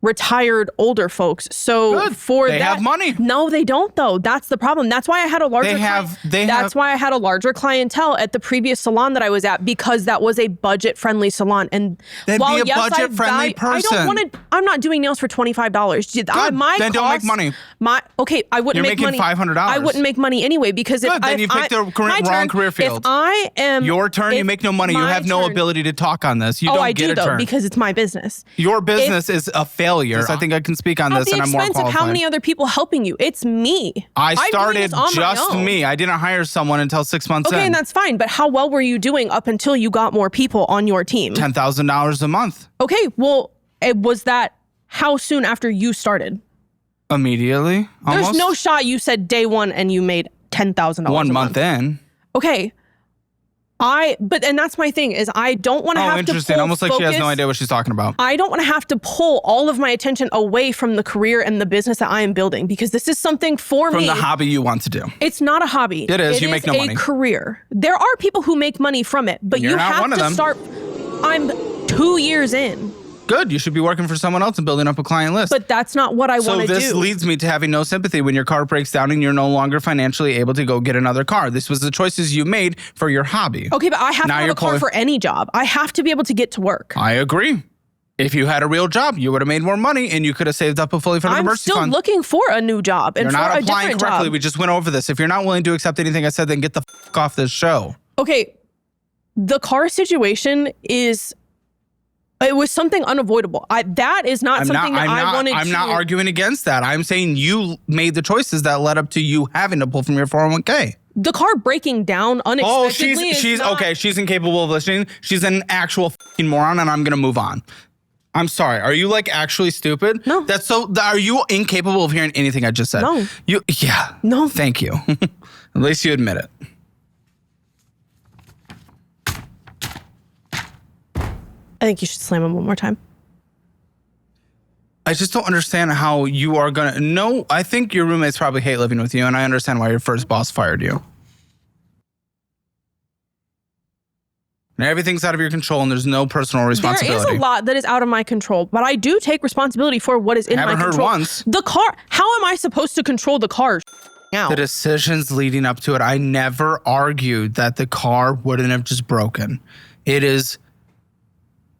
retired older folks. So Good. for They that, have money. No, they don't though. That's the problem. That's why I had a larger that's why I had a larger clientele at the previous salon that I was at, because that was a budget-friendly salon. And Then while be a yes, budget-friendly I person. don't want to. I'm not doing nails for $25. Then don't make money. I wouldn't You're make making money. $500. I wouldn't make money anyway because Good, then you picked the wrong career field. If I am Your turn, you make no money. You my have no turn- ability to talk on this. You Oh, don't I get do a though turn. because it's my business. Your business is a failure failure. I think I can speak on At this, the and I'm more expense of qualified. how many other people helping you? It's me. I I'm doing started this on my just own. me. I didn't hire someone until 6 months Okay, in. and that's fine. But how well were you doing up until you got more people on your team? $10,000 a month. Okay, well, was that how soon after you started? Immediately. There's Almost. no shot you said day one and you made $10,000 1 a month in. Okay. And that's my thing is I don't want to have to Interesting. pull Almost like she has no focus- idea what she's talking about. I don't want to have to pull all of my attention away from the career and the business that I am building because this is something for me. From the hobby you want to do. It's not a hobby. It is. You make no money. It's a career. There are people who make money from it, but You're you not have one of to them. start. I'm 2 years in, Good. You should be working for someone else and building up a client list. but that's not what I want So to do. this leads me to having no sympathy when your car breaks down and you're no longer financially able to go get another car. This was the choices you made for your hobby. Okay, but I have Now to have you're a car pulling- for any job. I have to be able to get to work. I agree. If you had a real job, you would have made more money and you could have saved up a fully funded I'm emergency still fund. looking for a new job and You're for not a applying different correctly. job. We just went over this. If you're not willing to accept anything I said, then get the fuck off this show. Okay, the car situation it was something unavoidable. That is not something that I wanted to. I'm not arguing against that. I'm saying you made the choices that led up to you having to pull from your 401k. The car breaking down unexpectedly she's is not, okay. She's incapable of listening. She's an actual fucking moron, and I'm gonna move on. I'm sorry. Are you like actually stupid? No. Are you incapable of hearing anything I just said? No. Yeah. No. Thank you. At least you admit it. I think you should slam him one more time. I just don't understand how you are gonna. No, I think your roommates probably hate living with you, and I understand why your first boss fired you. And everything's out of your control, and there's no personal responsibility. There is a lot that is out of my control, but I do take responsibility for what is in my Haven't heard control. once. The car. How am I supposed to control the car? Now, The decisions leading up to it, I never argued that the car wouldn't have just broken. It is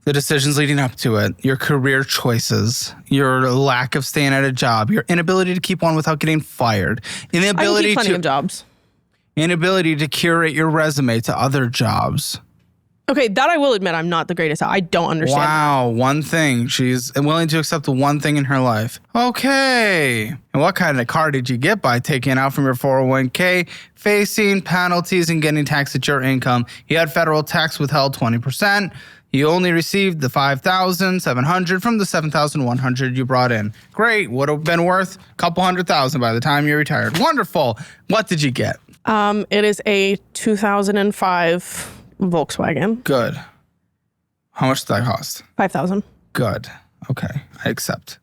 the decisions leading up to it, your career choices, your lack of staying at a job, your inability to keep one without getting fired, I can keep plenty of to jobs. inability to curate your resume to other jobs. Okay, that I will admit I'm not the greatest at. I don't understand. Wow, one thing. She's willing to accept the one thing in her life. Okay. And what kind of car did you get by taking out from your 401k, facing penalties and getting taxed at your income? You had federal tax withheld 20%. You only received the $5,700 from the $7,100 you brought in. Great. Would have been worth a couple $100,000 by the time you retired. Wonderful. What did you get? It is a 2005 Volkswagen. Good. How much did that cost? $5,000. Good. Okay. I accept.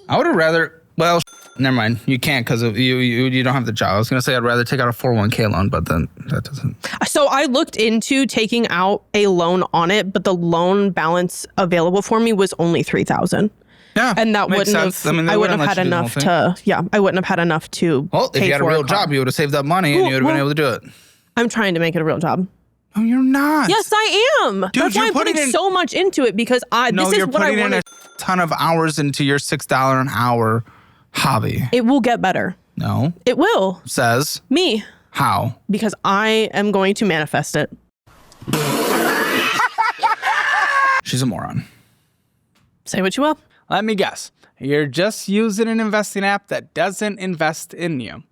I would have rather, well, never mind. You can't because you don't have the job. I was going to say I'd rather take out a 401k loan, but then that doesn't. So I looked into taking out a loan on it, but the loan balance available for me was only $3,000. Yeah. And that makes wouldn't sense. have, I mean, they I wouldn't wouldn't have let had you do the whole enough thing. I wouldn't have had enough to Well, if pay you had a for real car. job, you would have saved that money and you would have been able to do it. I'm trying to make it a real job. No, you're not. Yes, I am. That's why you're I'm putting putting in- so much into it because No, this is you're what I putting in want. a ton of hours into your $6 an hour hobby. It will get better. No. It will. Says Me. how? Because I am going to manifest it. She's a moron. Say what you will. Let me guess. You're just using an investing app that doesn't invest in you.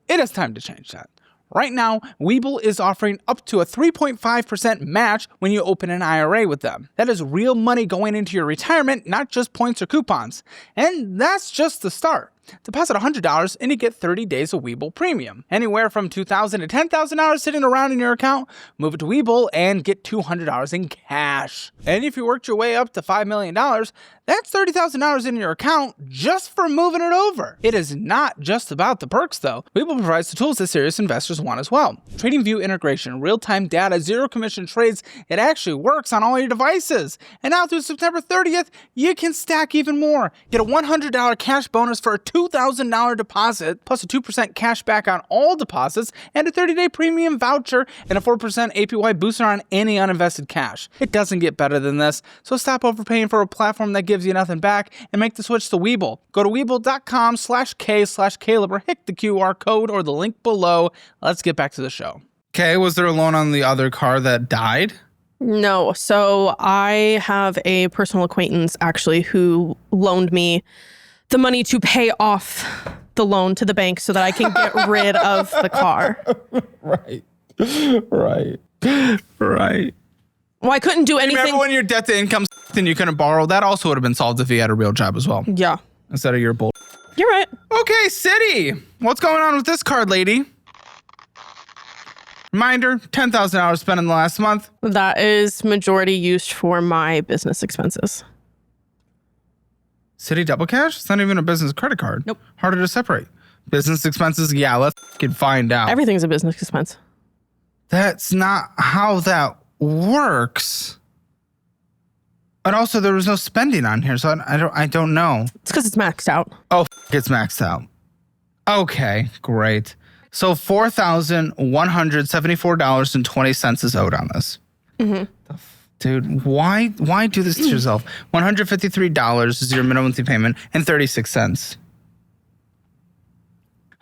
It is time to change that. Right now, Webull is offering up to a 3.5% match when you open an IRA with them. That is real money going into your retirement, not just points or coupons. And that's just the start. Deposit $100 and you get 30 days of Webull Premium. Anywhere from $2,000 to $10,000 sitting around in your account, move it to Webull and get $200 in cash. And if you worked your way up to $5 million, that's $30,000 in your account just for moving it over. It is not just about the perks though. Webull provides the tools that serious investors want as well. TradingView integration, real-time data, zero commission trades. It actually works on all your devices. And now through September 30th, you can stack even more. Get a $100 cash bonus for a $2,000 deposit, plus a 2% cash back on all deposits, and a 30-day premium voucher, and a 4% APY booster on any uninvested cash. It doesn't get better than this, so stop overpaying for a platform that gives you nothing back and make the switch to Webull. Go to Webull.com/K/Caleb or hit the QR code or the link below. Let's get back to the show. Okay, was there a loan on the other car that died? No. So I have a personal acquaintance actually who loaned me the money to pay off the loan to the bank so that I can get rid of the car. Right. Well, I couldn't do anything. Remember when your debt to income and you couldn't borrow? That also would have been solved if you had a real job as well. Yeah. Instead of your bull. You're right. Okay, City. What's going on with this card, lady? Reminder, $10,000 spent in the last month. That is majority used for my business expenses. City Double Cash? It's not even a business credit card. Nope. Harder to separate. Business expenses? Yeah, let's find out. Everything's a business expense. That's not how that works. And also, there was no spending on here, so I don't know. It's because it's maxed out. Oh, it's maxed out. Okay, great. So $4,174.20 is owed on this. Mm-hmm. Dude, why do this to yourself? $153 is your minimum monthly payment and 36 cents.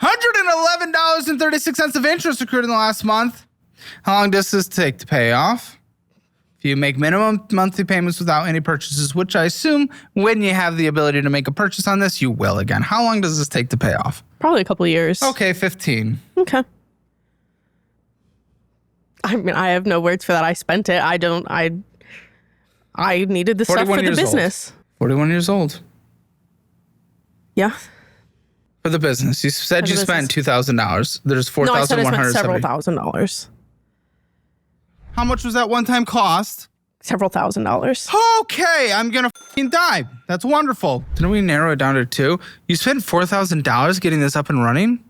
$111.36 of interest accrued in the last month. How long does this take to pay off? If you make minimum monthly payments without any purchases, which I assume when you have the ability to make a purchase on this, you will again. How long does this take to pay off? Probably a couple of years. Okay, 15. Okay. I mean, I have no words for that. I spent it. I needed the stuff for the business. 41 years old. Yeah. For the business. You said you spent $2,000. There's $4,170. No, I said I spent several $1,000s. How much was that one-time cost? Several $1,000s. Okay, I'm gonna fucking die. That's wonderful. Didn't we narrow it down to 2? You spent $4,000 getting this up and running?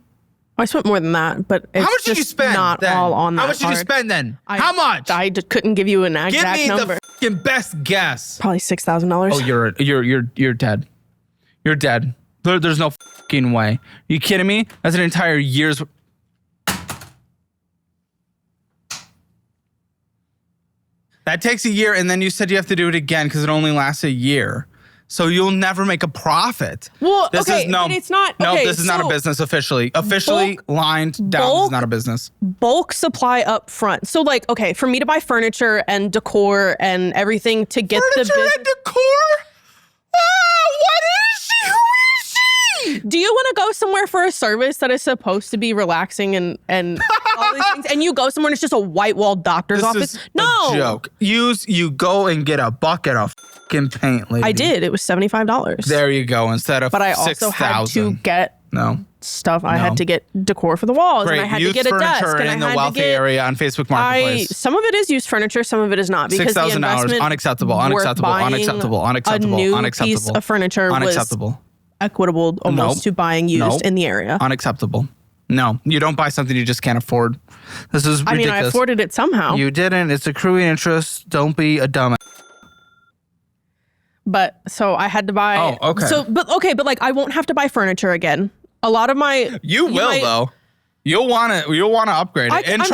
I spent more than that, but it's How much did you spend? not then? all on that How much did you card. spend then? How much? I couldn't give you an Give exact me number. the fucking best guess. Probably $6,000. Oh, you're dead. You're dead. There's no fucking way. Are you kidding me? That's an entire year's. That takes a year, and then you said you have to do it again because it only lasts a year. So you'll never make a profit. Well, this okay, is, no, but it's not. No, okay, this is not a so business officially. Officially lined down, this is not a business. Bulk supply up front. So, like, okay, for me to buy furniture and decor and everything to get Furniture and decor? What is she? Who is she? Do you want to go somewhere for a service that is supposed to be relaxing and all these things, and you go somewhere and it's just a white walled doctor's office? Is No a joke. You go and get a bucket of fucking paint, lady. I did. It was $75. There you go. Instead of but I also 6,000. had to get stuff. I had to get decor for the walls, Great. and I had Used to get a desk, furniture and in I the had wealthy to get, area on Facebook Marketplace. Some of it is used furniture, some of it is not, because the $6,000. investment Unacceptable. worth Unacceptable. buying Unacceptable. Unacceptable. A new Unacceptable. piece of furniture Unacceptable. was equitable almost to buying used in the area. Unacceptable. No, you don't buy something you just can't afford. This is ridiculous. I mean, I afforded it somehow. You didn't. It's accruing interest. Don't be a dumbass. But so I had to buy. Oh, okay. But like I won't have to buy furniture again. A lot of my You will though. You'll want to upgrade it. I'm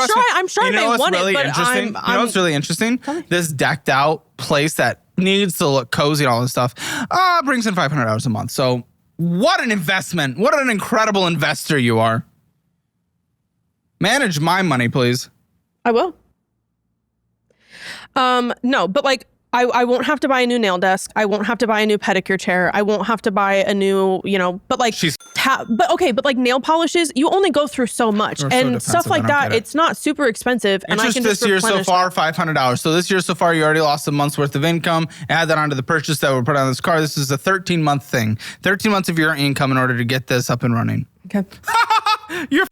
sure I may want it, but you know what's really interesting? This decked out place that needs to look cozy and all this stuff brings in $500 a month. So what an investment. What an incredible investor you are. Manage my money, please. I will. No, but like I won't have to buy a new nail desk. I won't have to buy a new pedicure chair. I won't have to buy a new, but like, but like nail polishes, you only go through so much and stuff like that. It's not super expensive. And I can just this year so far, $500. So this year so far, you already lost a month's worth of income. Add that onto the purchase that we put on this car. This is a 13-month thing. 13 months of your income in order to get this up and running. Okay. You're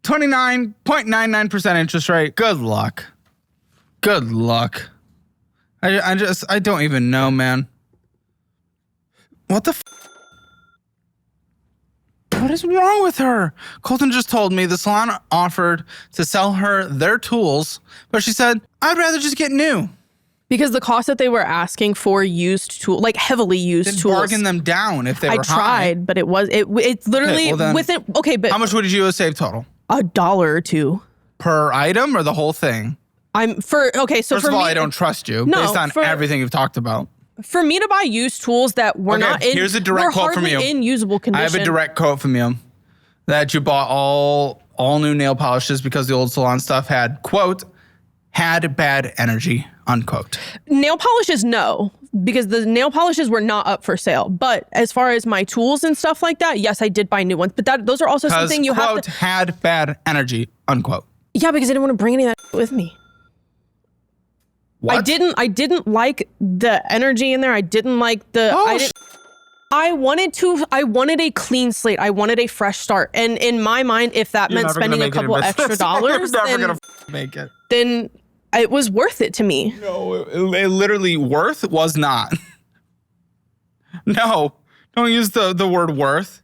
29.99% interest rate. Good luck. Good luck. I don't even know, man. What the What is wrong with her? Colton just told me the salon offered to sell her their tools, but she said, I'd rather just get new. Because the cost that they were asking for used tools, like heavily used tools. Bargain them down if they were high. I tried, but it's literally within, but. How much would you have saved total? $1 or $2. Per item or the whole thing? So First for of all, me, I don't trust you based on everything you've talked about. For me to buy used tools that were not in, here's a direct quote from you. In usable condition. I have a direct quote from you that you bought all new nail polishes because the old salon stuff had, quote, had bad energy, unquote. Nail polishes, no, because the nail polishes were not up for sale. But as far as my tools and stuff like that, yes, I did buy new ones. But those are also something you quote, have to... had bad energy, unquote. Yeah, because I didn't want to bring any of that with me. What? I didn't like the energy in there. I didn't like the... I wanted a clean slate. I wanted a fresh start. And in my mind, if that meant spending a couple extra dollars, then it was worth it to me. No, it literally worth was not. No, don't use the word worth.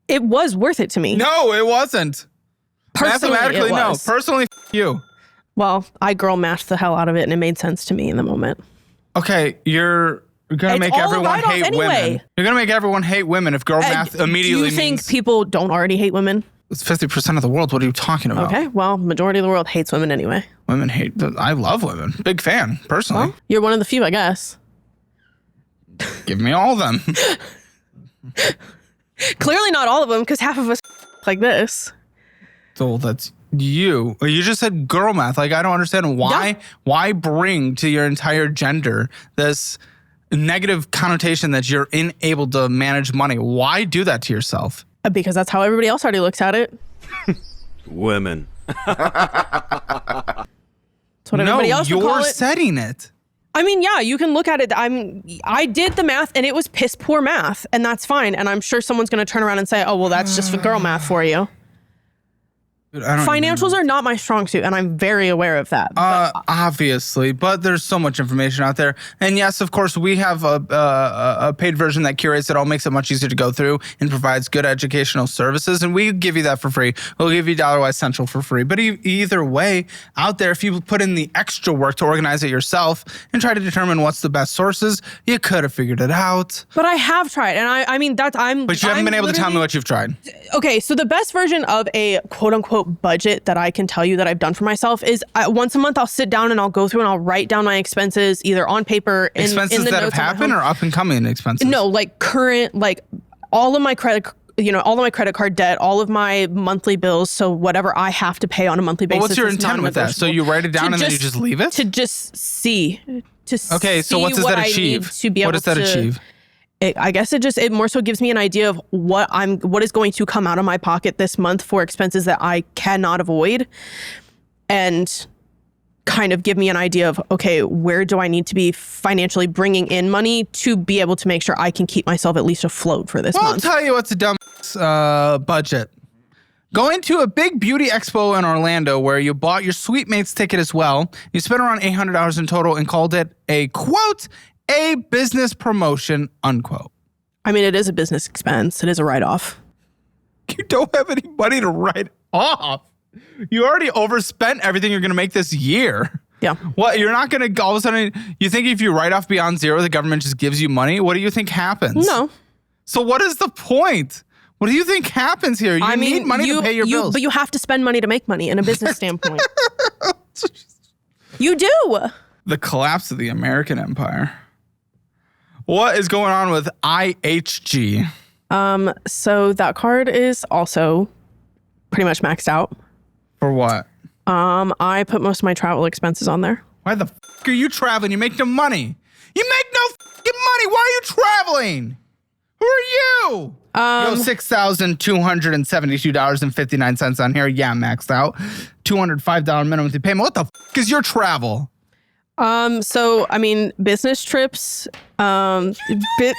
It was worth it to me. No, it wasn't. Personally, Mathematically, it was. no. Personally, you. Well, I girl mashed the hell out of it, and it made sense to me in the moment. Okay, you're gonna make everyone hate women. You're gonna make everyone hate women if girl math immediately means... Do you think people don't already hate women? It's 50% of the world. What are you talking about? Okay, well, majority of the world hates women anyway. Women hate... I love women. Big fan, personally. Well, you're one of the few, I guess. Give me all of them. Clearly not all of them, because half of us like this. So that's you. You just said girl math. Like, I don't understand why bring to your entire gender this negative connotation that you're unable to manage money. Why do that to yourself? Because that's how everybody else already looks at it. Women. That's what everybody else would call you're it. setting it. I mean, yeah, you can look at it. I did the math and it was piss poor math, and that's fine. And I'm sure someone's going to turn around and say, oh, well, that's just for girl math for you. Dude, I don't Financials are not my strong suit, and I'm very aware of that. Obviously, but there's so much information out there. And yes, of course, we have a paid version that curates it all, makes it much easier to go through, and provides good educational services. And we give you that for free. We'll give you Dollarwise Central for free. But either way, out there, if you put in the extra work to organize it yourself and try to determine what's the best sources, you could have figured it out. But I have tried, and I mean, that's But you haven't been able to tell me what you've tried. Okay, so the best version of a quote-unquote budget that I can tell you that I've done for myself is once a month I'll sit down and I'll go through and I'll write down my expenses either on paper in Expenses the that have notes on my happened home. or up and coming expenses? No, like current, like all of my credit card debt, all of my monthly bills, so whatever I have to pay on a monthly basis. But what's your is intent with that? So you write it down and then you just leave it? To just see. Okay, so what does that achieve? What does that achieve? I guess it more so gives me an idea of what is going to come out of my pocket this month for expenses that I cannot avoid, and kind of give me an idea of, okay, where do I need to be financially bringing in money to be able to make sure I can keep myself at least afloat for this month. I'll tell you what's a dumb budget. Going to a big beauty expo in Orlando where you bought your sweet mate's ticket as well. You spent around $800 in total and called it a, quote, a business promotion, unquote. I mean, it is a business expense. It is a write-off. You don't have any money to write off. You already overspent everything you're going to make this year. Yeah. What? You're not going to all of a sudden, you think if you write off beyond zero, the government just gives you money? What do you think happens? No. So what is the point? What do you think happens here? You need money to pay your bills. But you have to spend money to make money in a business standpoint. You do. The collapse of the American empire. What is going on with IHG? So that card is also pretty much maxed out. For what? I put most of my travel expenses on there. Why the are you traveling? You make no money. You make no money. Why are you traveling? Who are you? $6,272.59 on here. Yeah, maxed out. $205 minimum payment. What the is your travel? So I mean, business trips. Your business is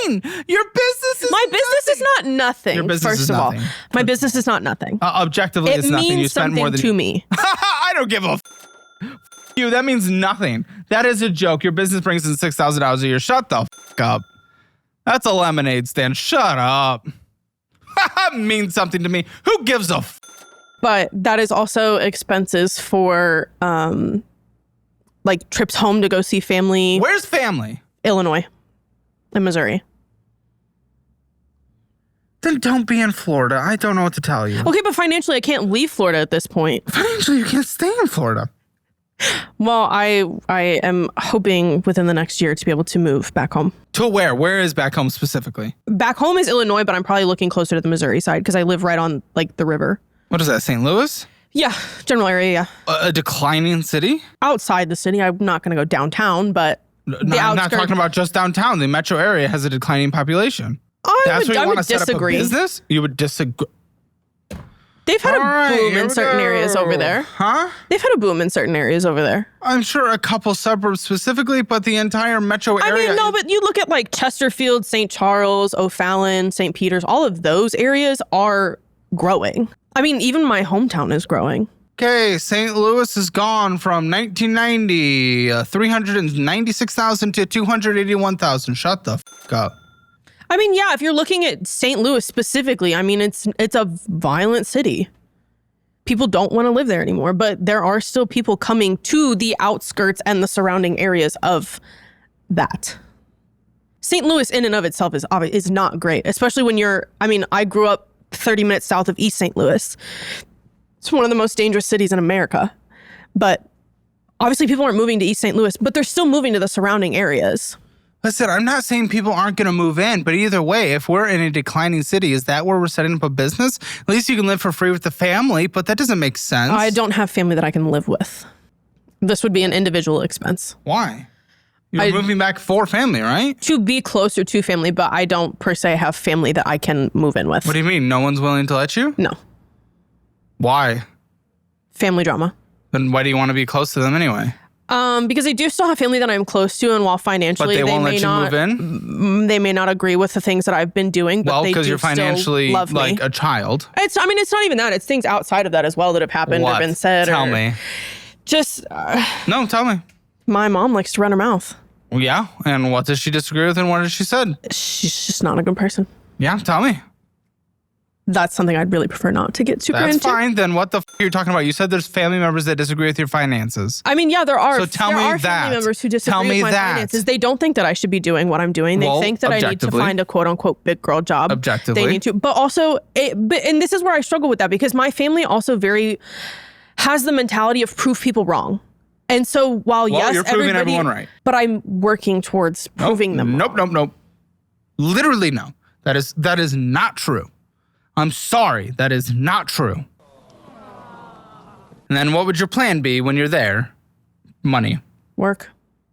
nothing. Your business is my business is not nothing. Your business first is of nothing. all, my business is not nothing. Objectively, It it's nothing. means You spend more than something to me. I don't give a you. That means nothing. That is a joke. Your business brings in $6,000 a year. Shut the up. That's a lemonade stand. Shut up. Means something to me. Who gives a But that is also expenses for like trips home to go see family. Where's family? Illinois and Missouri. Then don't be in Florida. I don't know what to tell you. Okay, but financially I can't leave Florida at this point. Financially, you can't stay in Florida. Well, I am hoping within the next year to be able to move back home. To where? Where is back home specifically? Back home is Illinois, but I'm probably looking closer to the Missouri side because I live right on like the river. What is that, St. Louis? Yeah, general area, yeah. A declining city? Outside the city, I'm not going to go downtown, but No, I'm not talking about just downtown. The metro area has a declining population. I Want would to set up a disagree. business? You would disagree. They've had a boom in certain areas over there. Huh? They've had a boom in certain areas over there. I'm sure a couple suburbs specifically, but the entire metro area. I mean, no, but you look at like Chesterfield, St. Charles, O'Fallon, St. Peters, all of those areas are growing. I mean, even my hometown is growing. Okay, St. Louis has gone from 1990, 396,000 to 281,000. Shut the f up. I mean, yeah, if you're looking at St. Louis specifically, I mean, it's a violent city. People don't want to live there anymore, but there are still people coming to the outskirts and the surrounding areas of that. St. Louis in and of itself is not great, especially when I grew up 30 minutes south of East St. Louis. It's one of the most dangerous cities in America. But obviously people aren't moving to East St. Louis, but they're still moving to the surrounding areas. Listen, I'm not saying people aren't going to move in, but either way, if we're in a declining city, is that where we're setting up a business? At least you can live for free with the family, but that doesn't make sense. I don't have family that I can live with. This would be an individual expense. Why? You're moving back for family, right? To be closer to family, but I don't per se have family that I can move in with. What do you mean? No one's willing to let you? No. Why? Family drama. Then why do you want to be close to them anyway? Because I do still have family that I'm close to, and while financially But they won't let you not, move in? they may not agree with the things that I've been doing, but they because do you're financially still love me. like a child. It's not even that. It's things outside of that as well that have happened What? or been said. Tell me. Just, No, tell me. my mom likes to run her mouth. Yeah, and what does she disagree with and what has she said? She's just not a good person. Yeah, tell me. That's something I'd really prefer not to get super That's into. fine. Then what the f*** are you talking about? You said there's family members that disagree with your finances. I mean, yeah, there are. So tell me there are that. family members who disagree Tell me with my that. finances. They don't think that I should be doing what I'm doing. They Well, think that I need to objectively. find a quote unquote big girl job. Objectively. They need to. But also, and this is where I struggle with that because my family also has the mentality of prove people wrong. And so while yes, you're proving everybody, everyone right. but I'm working towards proving them wrong. Nope. Literally no. That is not true. I'm sorry. That is not true. And then what would your plan be when you're there? Money. Work.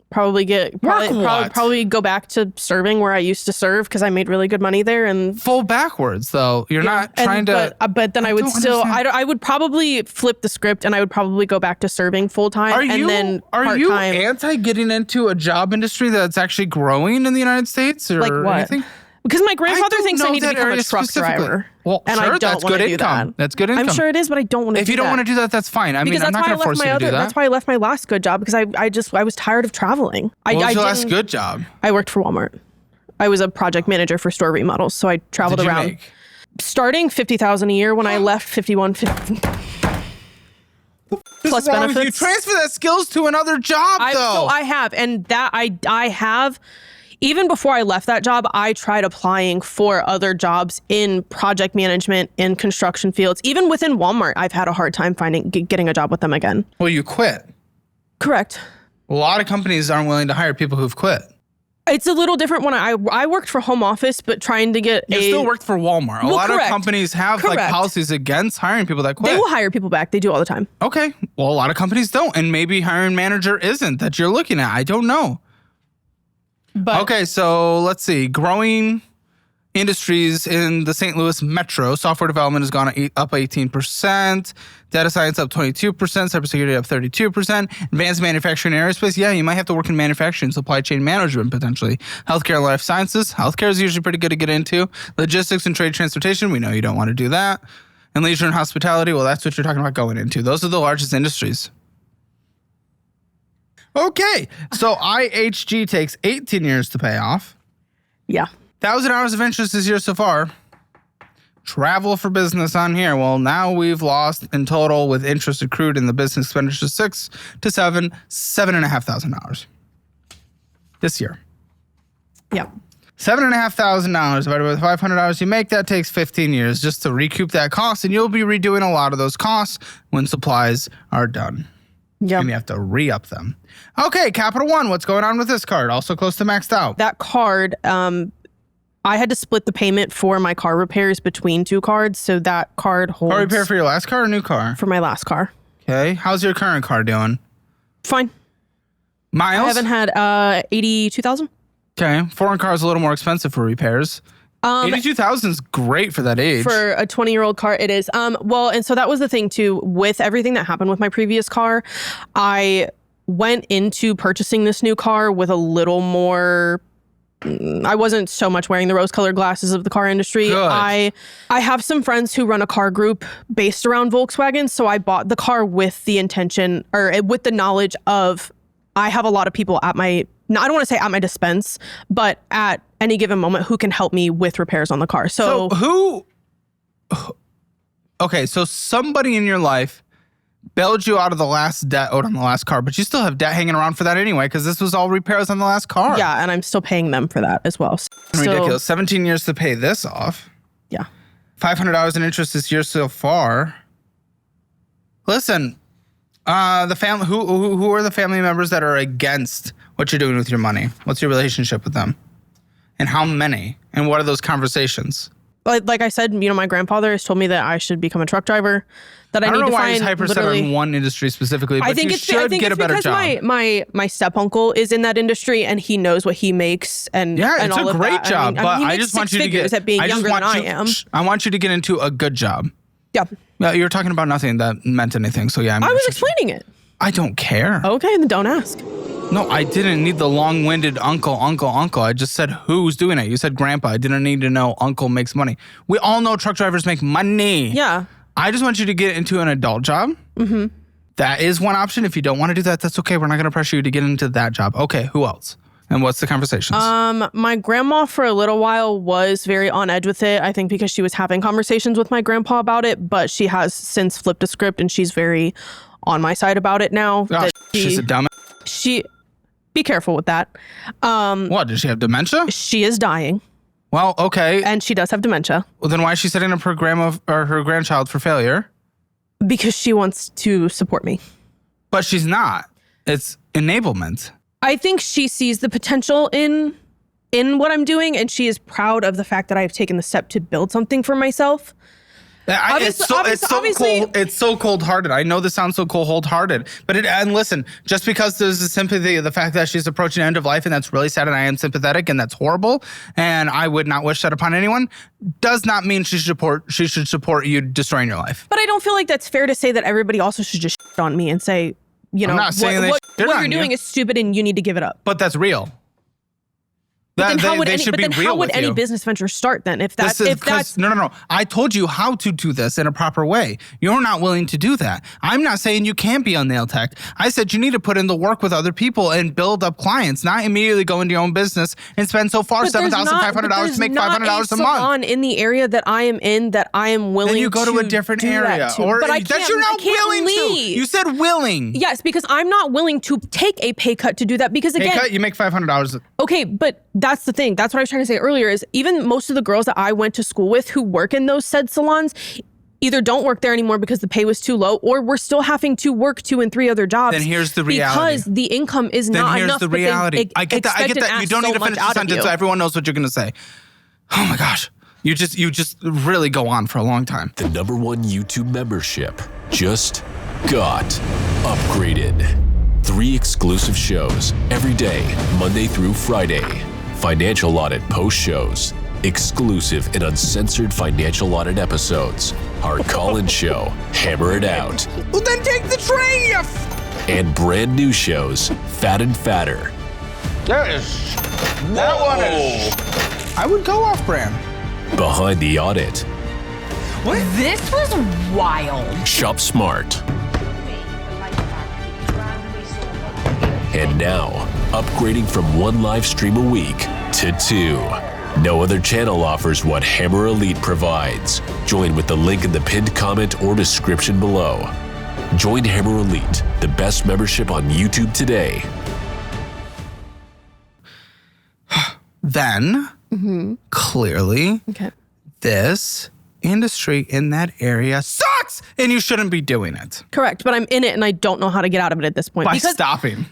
Probably go back to serving where I used to serve because I made really good money there and Full backwards though. You're not trying to. But then I would don't still. understand. I would probably flip the script and I would probably go back to serving full time and then part Are you time. anti getting into a job industry that's actually growing in the United States or Like what? anything? Because my grandfather don't thinks I know need to that become a area truck specifically. driver. Well, and sure, I don't that's want good to do income. that. That's good income. I'm sure it is, but I don't want to. If you don't want to do that, that's fine. I mean, because I'm not going to force you to do that. That's why I left my last good job because I was tired of traveling. What was I your last didn't- good job? I worked for Walmart. I was a project manager for store remodels, so I traveled Did you around. make? Starting $50,000 a year when I left 5150. Plus benefits. You transfer that skills to another job, though. So I have, and that I have. Even before I left that job, I tried applying for other jobs in project management, in construction fields. Even within Walmart, I've had a hard time getting a job with them again. Well, you quit. Correct. A lot of companies aren't willing to hire people who've quit. It's a little different when I worked for home office, but trying to get You still worked for Walmart. A lot of correct. companies have like Correct. policies against hiring people that quit. They will hire people back. They do all the time. Okay. Well, a lot of companies don't. And maybe hiring manager isn't that you're looking at. I don't know. But Okay, so let's see. Growing industries in the St. Louis metro. Software development has gone up 18%. Data science up 22%. Cybersecurity up 32%. Advanced manufacturing and aerospace. Yeah, you might have to work in manufacturing, supply chain management potentially. Healthcare and life sciences. Healthcare is usually pretty good to get into. Logistics and trade transportation. We know you don't want to do that. And leisure and hospitality. Well, that's what you're talking about going into. Those are the largest industries. Okay, so IHG takes 18 years to pay off. yeah. 1,000 hours of interest this year so far. Travel for business on here. Well, now we've lost in total with interest accrued in the business expenditure $7,500 this year. Yeah. $7,500 divided by the $500 you make, that takes 15 years just to recoup that cost, and you'll be redoing a lot of those costs when supplies are done. Yeah. And you have to re-up them. Okay, Capital One, what's going on with this card? Also close to maxed out. That card, I had to split the payment for my car repairs between 2 cards, so that card holds Car repair for your last car or new car? for my last car. Okay. How's your current car doing? Fine. Miles? I haven't had 82,000. Okay. Foreign car is a little more expensive for repairs. 82,000 is great for that age. For a 20-year-old car, it is. Well, and so that was the thing too. With everything that happened with my previous car, I went into purchasing this new car with a little more. I wasn't so much wearing the rose-colored glasses of the car industry. Good. I have some friends who run a car group based around Volkswagen, so I bought the car with the intention or with the knowledge of I have a lot of people at my. I don't want to say at my dispense, but at any given moment who can help me with repairs on the car. So who? Okay, so somebody in your life bailed you out of the last debt owed on the last car, but you still have debt hanging around for that anyway because this was all repairs on the last car. yeah, and I'm still paying them for that as well. Ridiculous. 17 years to pay this off. Yeah. $500 in interest this year so far. Listen, the family. Who are the family members that are against what you're doing with your money? What's your relationship with them? And how many? And what are those conversations? Like I said, my grandfather has told me that I should become a truck driver. That I don't need know to why find he's hyper set on one industry specifically, but you should get a better because job. my step uncle is in that industry and he knows what he makes and Yeah, and it's all a of great that. job, he but I makes just want six you to figures get. at being younger than I am. I want you to get into a good job. Yeah, Yeah, you're talking about nothing that meant anything. So yeah, I was explaining it. I don't care. Okay, then don't ask. No, I didn't need the long-winded uncle. I just said who's doing it. You said grandpa. I didn't need to know uncle makes money. We all know truck drivers make money. Yeah. I just want you to get into an adult job. Mm-hmm. That is one option. If you don't want to do that, that's okay. We're not going to pressure you to get into that job. Okay, who else? And what's the conversations? My grandma for a little while was very on edge with it. I think because she was having conversations with my grandpa about it, but she has since flipped a script and she's very on my side about it now. Oh, she's a dumb. Be careful with that. What, does she have dementia? She is dying. Well, okay. And she does have dementia. Well, then why is she setting up her her grandchild for failure? Because she wants to support me. But she's not. It's enablement. I think she sees the potential in what I'm doing, and she is proud of the fact that I've taken the step to build something for myself. It's so cold-hearted. I know this sounds so cold-hearted, but and listen, just because there's a sympathy of the fact that she's approaching the end of life, and that's really sad, and I am sympathetic, and that's horrible, and I would not wish that upon anyone, does not mean she should support you destroying your life. But I don't feel like that's fair to say that everybody also should just shit on me and say, I'm not saying what shit you're on doing you. is stupid and you need to give it up. But that's real. Then how would with any you. business venture start then? No. I told you how to do this in a proper way. You're not willing to do that. I'm not saying you can't be on nail tech. I said you need to put in the work with other people and build up clients, not immediately go into your own business and spend so far $7,500 to make $500 a month. Salon in the area that I am in that I am willing to Then you go to a different area, but I that can't, you're not willing leave. to. You said willing. Yes, because I'm not willing to take a pay cut to do that. Because again, Pay cut, you make $500. Okay, but that's the thing. That's what I was trying to say earlier is even most of the girls that I went to school with who work in those said salons either don't work there anymore because the pay was too low or we're still having to work 2 and 3 other jobs. Then here's the reality. Because the income is not enough. Then here's the reality. I get that. You don't need to finish the sentence so everyone knows what you're going to say. Oh my gosh. You just really go on for a long time. The #1 YouTube membership just got upgraded. 3 exclusive shows every day, Monday through Friday. Financial Audit post shows, exclusive and uncensored Financial Audit episodes, our call-in show, Hammer It Out. Well, then take the train, you and brand new shows, Fat and Fatter. That one is. I would go off-brand. Behind the Audit. What? This was wild. Shop Smart. And now, upgrading from 1 live stream a week to 2. No other channel offers what Hammer Elite provides. Join with the link in the pinned comment or description below. Join Hammer Elite, the best membership on YouTube today. Then, clearly, this industry in that area sucks, and you shouldn't be doing it. Correct, but I'm in it and I don't know how to get out of it at this point. By stopping.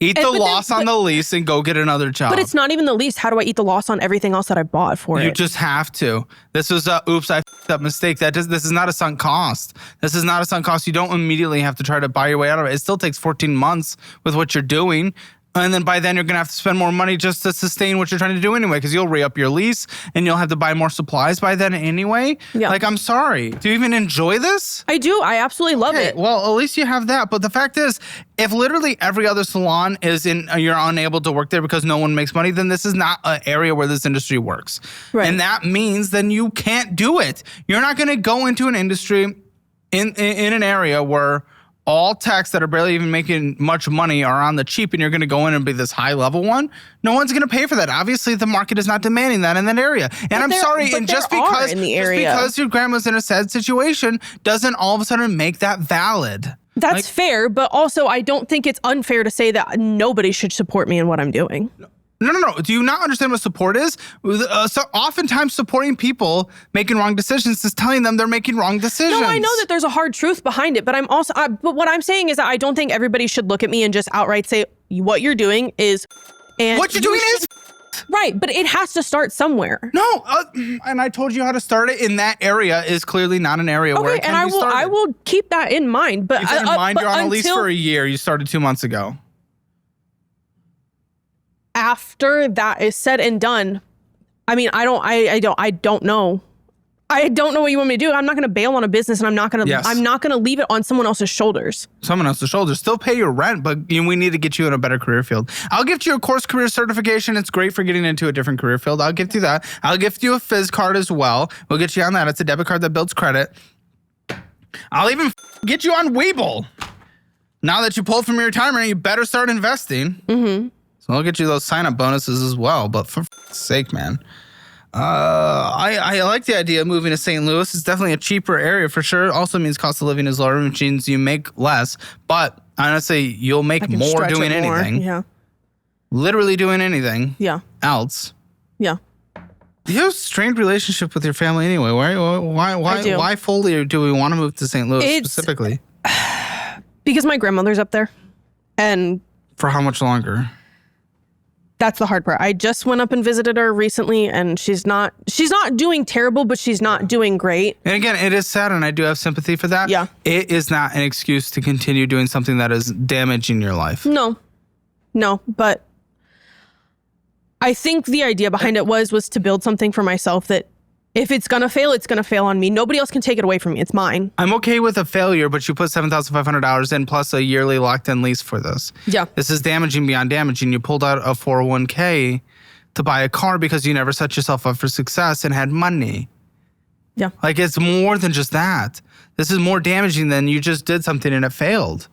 Eat the loss on the lease and go get another job. But it's not even the lease. How do I eat the loss on everything else that I bought for it? You just have to. This was a oops, I f***ed up mistake. This is not a sunk cost. This is not a sunk cost. You don't immediately have to try to buy your way out of it. It still takes 14 months with what you're doing. And then by then you're going to have to spend more money just to sustain what you're trying to do anyway, because you'll re-up your lease and you'll have to buy more supplies by then anyway. Yeah. Like, I'm sorry. Do you even enjoy this? I do. I absolutely love it. Well, at least you have that. But the fact is, if literally every other salon you're unable to work there because no one makes money, then this is not an area where this industry works. Right. And that means then you can't do it. You're not going to go into an industry in an area where all techs that are barely even making much money are on the cheap, and you're going to go in and be this high level one. No one's going to pay for that. Obviously, the market is not demanding that in that area. And I'm sorry, and just because your grandma's in a sad situation doesn't all of a sudden make that valid. That's fair, but also I don't think it's unfair to say that nobody should support me in what I'm doing. No. Do you not understand what support is? So oftentimes supporting people making wrong decisions is telling them they're making wrong decisions. No, I know that there's a hard truth behind it, but but what I'm saying is that I don't think everybody should look at me and just outright say what you're doing is. And what you're doing is. Right, but it has to start somewhere. No, and I told you how to start it. In that area is clearly not an area where it can be started. I will keep that in mind. But keep that in mind. You're on a lease for a year. You started 2 months ago. After that is said and done, I mean, I don't know. I don't know what you want me to do. I'm not going to bail on a business, and I'm not going to leave it on someone else's shoulders. Someone else's shoulders. Still pay your rent, but we need to get you in a better career field. I'll gift you a course career certification. It's great for getting into a different career field. I'll gift you that. I'll gift you a Fizz card as well. We'll get you on that. It's a debit card that builds credit. I'll even get you on Webull. Now that you pulled from your retirement, you better start investing. Mm-hmm. So I'll get you those sign-up bonuses as well. But for sake, man. I like the idea of moving to St. Louis. It's definitely a cheaper area for sure. Also means cost of living is lower, which means you make less. But honestly, you'll make more doing anything. Yeah. Literally doing anything. Yeah. Else. Yeah. You have a strained relationship with your family anyway. Why fully do we want to move to St. Louis specifically? Because my grandmother's up there. And for how much longer? That's the hard part. I just went up and visited her recently, and she's not doing terrible, but she's not doing great. And again, it is sad, and I do have sympathy for that. Yeah. It is not an excuse to continue doing something that is damaging your life. No, but I think the idea behind it was to build something for myself that if it's going to fail, it's going to fail on me. Nobody else can take it away from me. It's mine. I'm okay with a failure, but you put $7,500 in plus a yearly locked-in lease for this. Yeah. This is damaging beyond damaging. You pulled out a 401k to buy a car because you never set yourself up for success and had money. Yeah. Like, it's more than just that. This is more damaging than you just did something and it failed.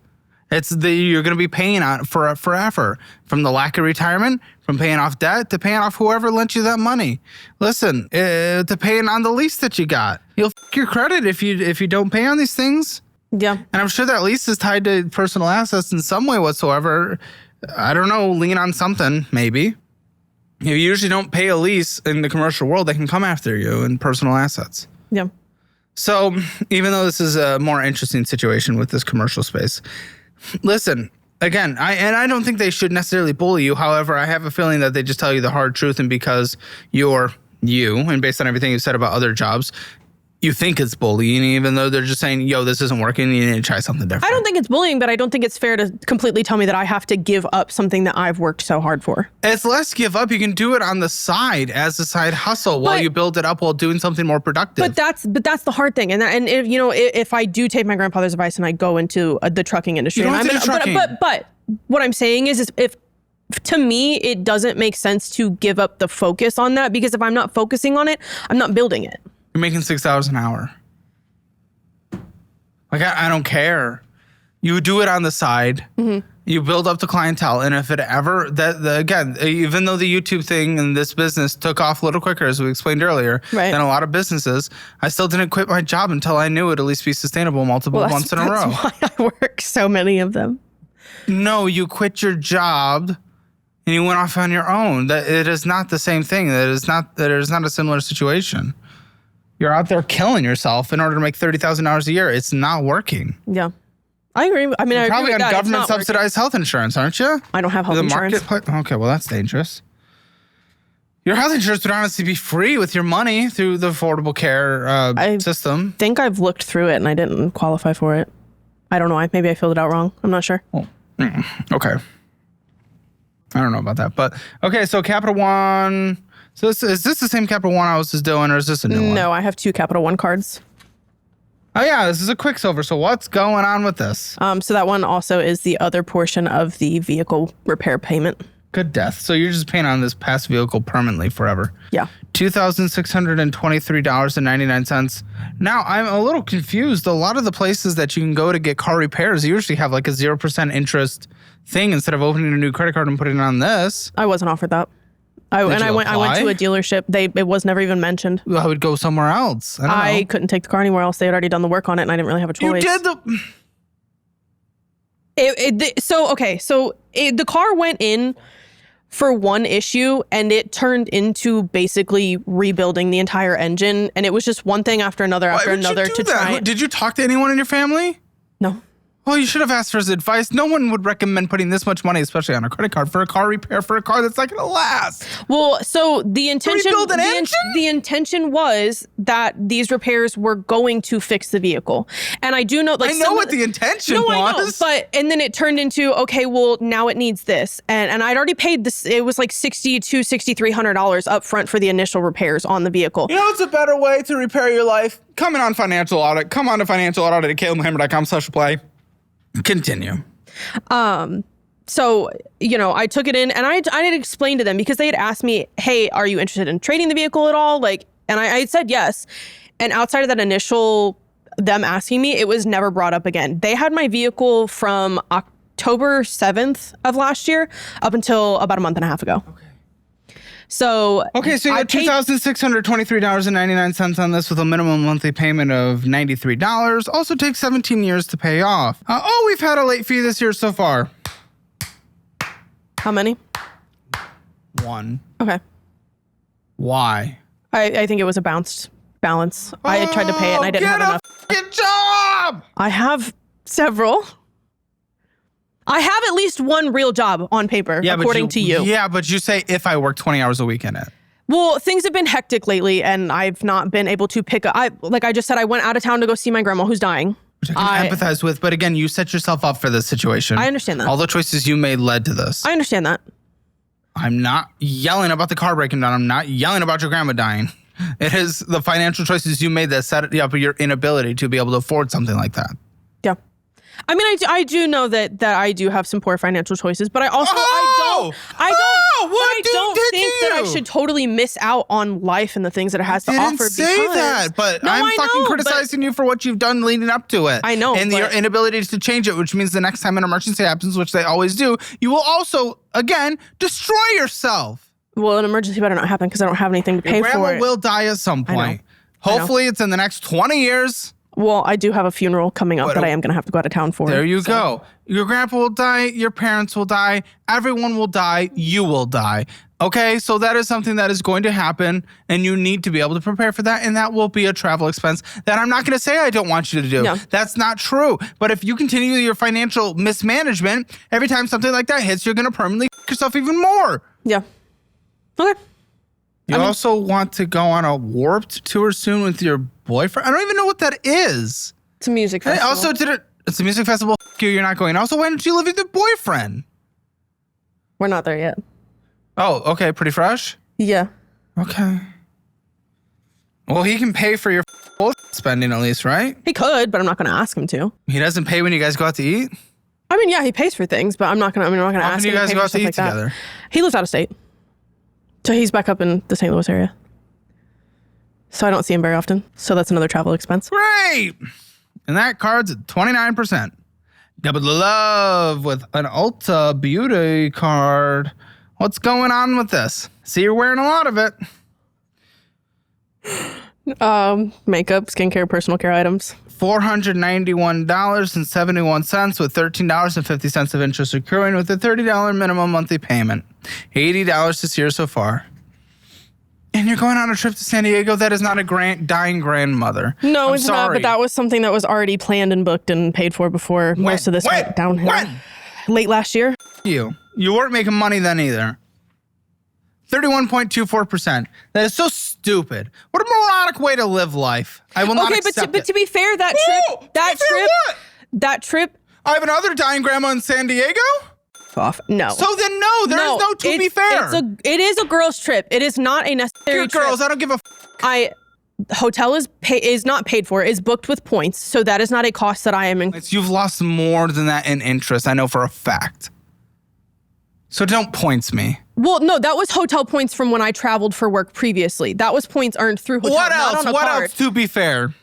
You're going to be paying on for forever, from the lack of retirement, from paying off debt to paying off whoever lent you that money. Listen, to paying on the lease that you got. You'll f*** your credit if you don't pay on these things. Yeah. And I'm sure that lease is tied to personal assets in some way whatsoever. I don't know, lean on something, maybe. If you usually don't pay a lease in the commercial world, they can come after you in personal assets. Yeah. So even though this is a more interesting situation with this commercial space, listen, again, I don't think they should necessarily bully you. However, I have a feeling that they just tell you the hard truth, and because you're you, and based on everything you've said about other jobs, you think it's bullying, even though they're just saying, yo, this isn't working, you need to try something different. I don't think it's bullying, but I don't think it's fair to completely tell me that I have to give up something that I've worked so hard for. It's less give up. You can do it on the side as a side hustle while you build it up while doing something more productive. But that's the hard thing. And if I do take my grandfather's advice and I go into the trucking industry, but what I'm saying is if to me, it doesn't make sense to give up the focus on that, because if I'm not focusing on it, I'm not building it. You're making $6 an hour. Like, I don't care. You do it on the side. Mm-hmm. You build up the clientele. And if it ever, again, even though the YouTube thing and this business took off a little quicker, as we explained earlier, than a lot of businesses, I still didn't quit my job until I knew it'd at least be sustainable multiple months in a row. That's why I work so many of them. No, you quit your job and you went off on your own. It is not the same thing. That is not a similar situation. You're out there killing yourself in order to make $30,000 a year. It's not working. Yeah. I agree. I mean, I agree Probably with on that. It's government not working. subsidized health insurance, aren't you? I don't have health insurance. Okay, well, that's dangerous. Your health insurance would honestly be free with your money through the Affordable Care system. I think I've looked through it and I didn't qualify for it. I don't know why. Maybe I filled it out wrong. I'm not sure. Okay. I don't know about that. But, okay, so Capital One. So is this the same Capital One I was just doing, or is this a new one? No, I have 2 Capital One cards. Oh, yeah, this is a Quicksilver. So what's going on with this? So that one also is the other portion of the vehicle repair payment. Good death. So you're just paying on this past vehicle permanently forever. Yeah. $2,623.99. Now, I'm a little confused. A lot of the places that you can go to get car repairs usually have like a 0% interest thing instead of opening a new credit card and putting it on this. I wasn't offered that. I went to a dealership. It was never even mentioned. I would go somewhere else. I couldn't take the car anywhere else. They had already done the work on it and I didn't really have a choice. You did the car went in for one issue and it turned into basically rebuilding the entire engine, and it was just one thing after another after another to try. Did you talk to anyone in your family? No. Well, you should have asked for his advice. No one would recommend putting this much money, especially on a credit card, for a car repair for a car that's not going to last. Well, so the intention, rebuild an engine? The intention was that these repairs were going to fix the vehicle, and I do know. Like, I know what the intention was. I know, and then it turned into, okay, well, now it needs this, and I'd already paid this. It was like $6,300 up front for the initial repairs on the vehicle. You know what's a better way to repair your life? Come in on Financial Audit. Come on to Financial Audit at calebhammer.com/play. Continue. So, I took it in and I did explain to them, because they had asked me, hey, are you interested in trading the vehicle at all? And I had said yes. And outside of that initial, them asking me, it was never brought up again. They had my vehicle from October 7th of last year up until about a month and a half ago. Okay. So you got $2,623.99 on this with a minimum monthly payment of $93. Also takes 17 years to pay off. We've had a late fee this year so far. How many? 1. Okay. Why? I think it was a bounced balance. I had tried to pay it and I didn't have enough. Good job! I have several. I have at least one real job on paper, according to you. Yeah, but you say if I work 20 hours a week in it. Well, things have been hectic lately, and I've not been able to pick up. Like I just said, I went out of town to go see my grandma who's dying. Which I can empathize with, but again, you set yourself up for this situation. I understand that. All the choices you made led to this. I understand that. I'm not yelling about the car breaking down. I'm not yelling about your grandma dying. It is the financial choices you made that set up your inability to be able to afford something like that. Yeah. I mean, I do know that I do have some poor financial choices, but I also I don't think that I should totally miss out on life and the things that it has to offer. Didn't say that, but I'm fucking criticizing you for what you've done leading up to it. I know, and your inability to change it, which means the next time an emergency happens, which they always do, you will also again destroy yourself. Well, an emergency better not happen because I don't have anything to pay for it. Your grandma will die at some point. Hopefully, it's in the next 20 years. Well, I do have a funeral coming up that I am going to have to go out of town for. There you go. Your grandpa will die. Your parents will die. Everyone will die. You will die. Okay, so that is something that is going to happen, and you need to be able to prepare for that, and that will be a travel expense that I'm not going to say I don't want you to do. No. That's not true. But if you continue your financial mismanagement, every time something like that hits, you're going to permanently f*** yourself even more. Yeah. Okay. You also want to go on a Warped tour soon with your boyfriend? I don't even know what that is. It's a music festival. It's a music festival. F*** you, you're not going. Also, why don't you live with your boyfriend? We're not there yet. Oh, okay. Pretty fresh? Yeah. Okay. Well, he can pay for your spending at least, right? He could, but I'm not going to ask him to. He doesn't pay when you guys go out to eat? I mean, yeah, he pays for things, but I'm not going to ask him to pay for stuff like that. Together? He lives out of state. So he's back up in the St. Louis area. So I don't see him very often. So that's another travel expense. Great. And that card's at 29%. Double the love with an Ulta Beauty card. What's going on with this? See, you're wearing a lot of it. Makeup, skincare, personal care items. $491.71 with $13.50 of interest accruing with a $30 minimum monthly payment. $80 this year so far. And you're going on a trip to San Diego? That is not a dying grandmother. No, I'm it's not. sorry. But that was something that was already planned and booked and paid for before most of this went downhill. Late last year. You weren't making money then either. 31.24%. That is so stupid. What a moronic way to live life. I will not accept it. But to be fair, that trip. I have another dying grandma in San Diego? Off. No. So then no, there is no to be fair. It is a girls' trip. It is not a necessary trip. Girls, I don't give a Hotel is not paid for. Is booked with points, so that is not a cost that I am in. You've lost more than that in interest. I know for a fact. So don't points me. Well, no, that was hotel points from when I traveled for work previously. That was points earned through hotel. What else? Not on a What card. else? To be fair,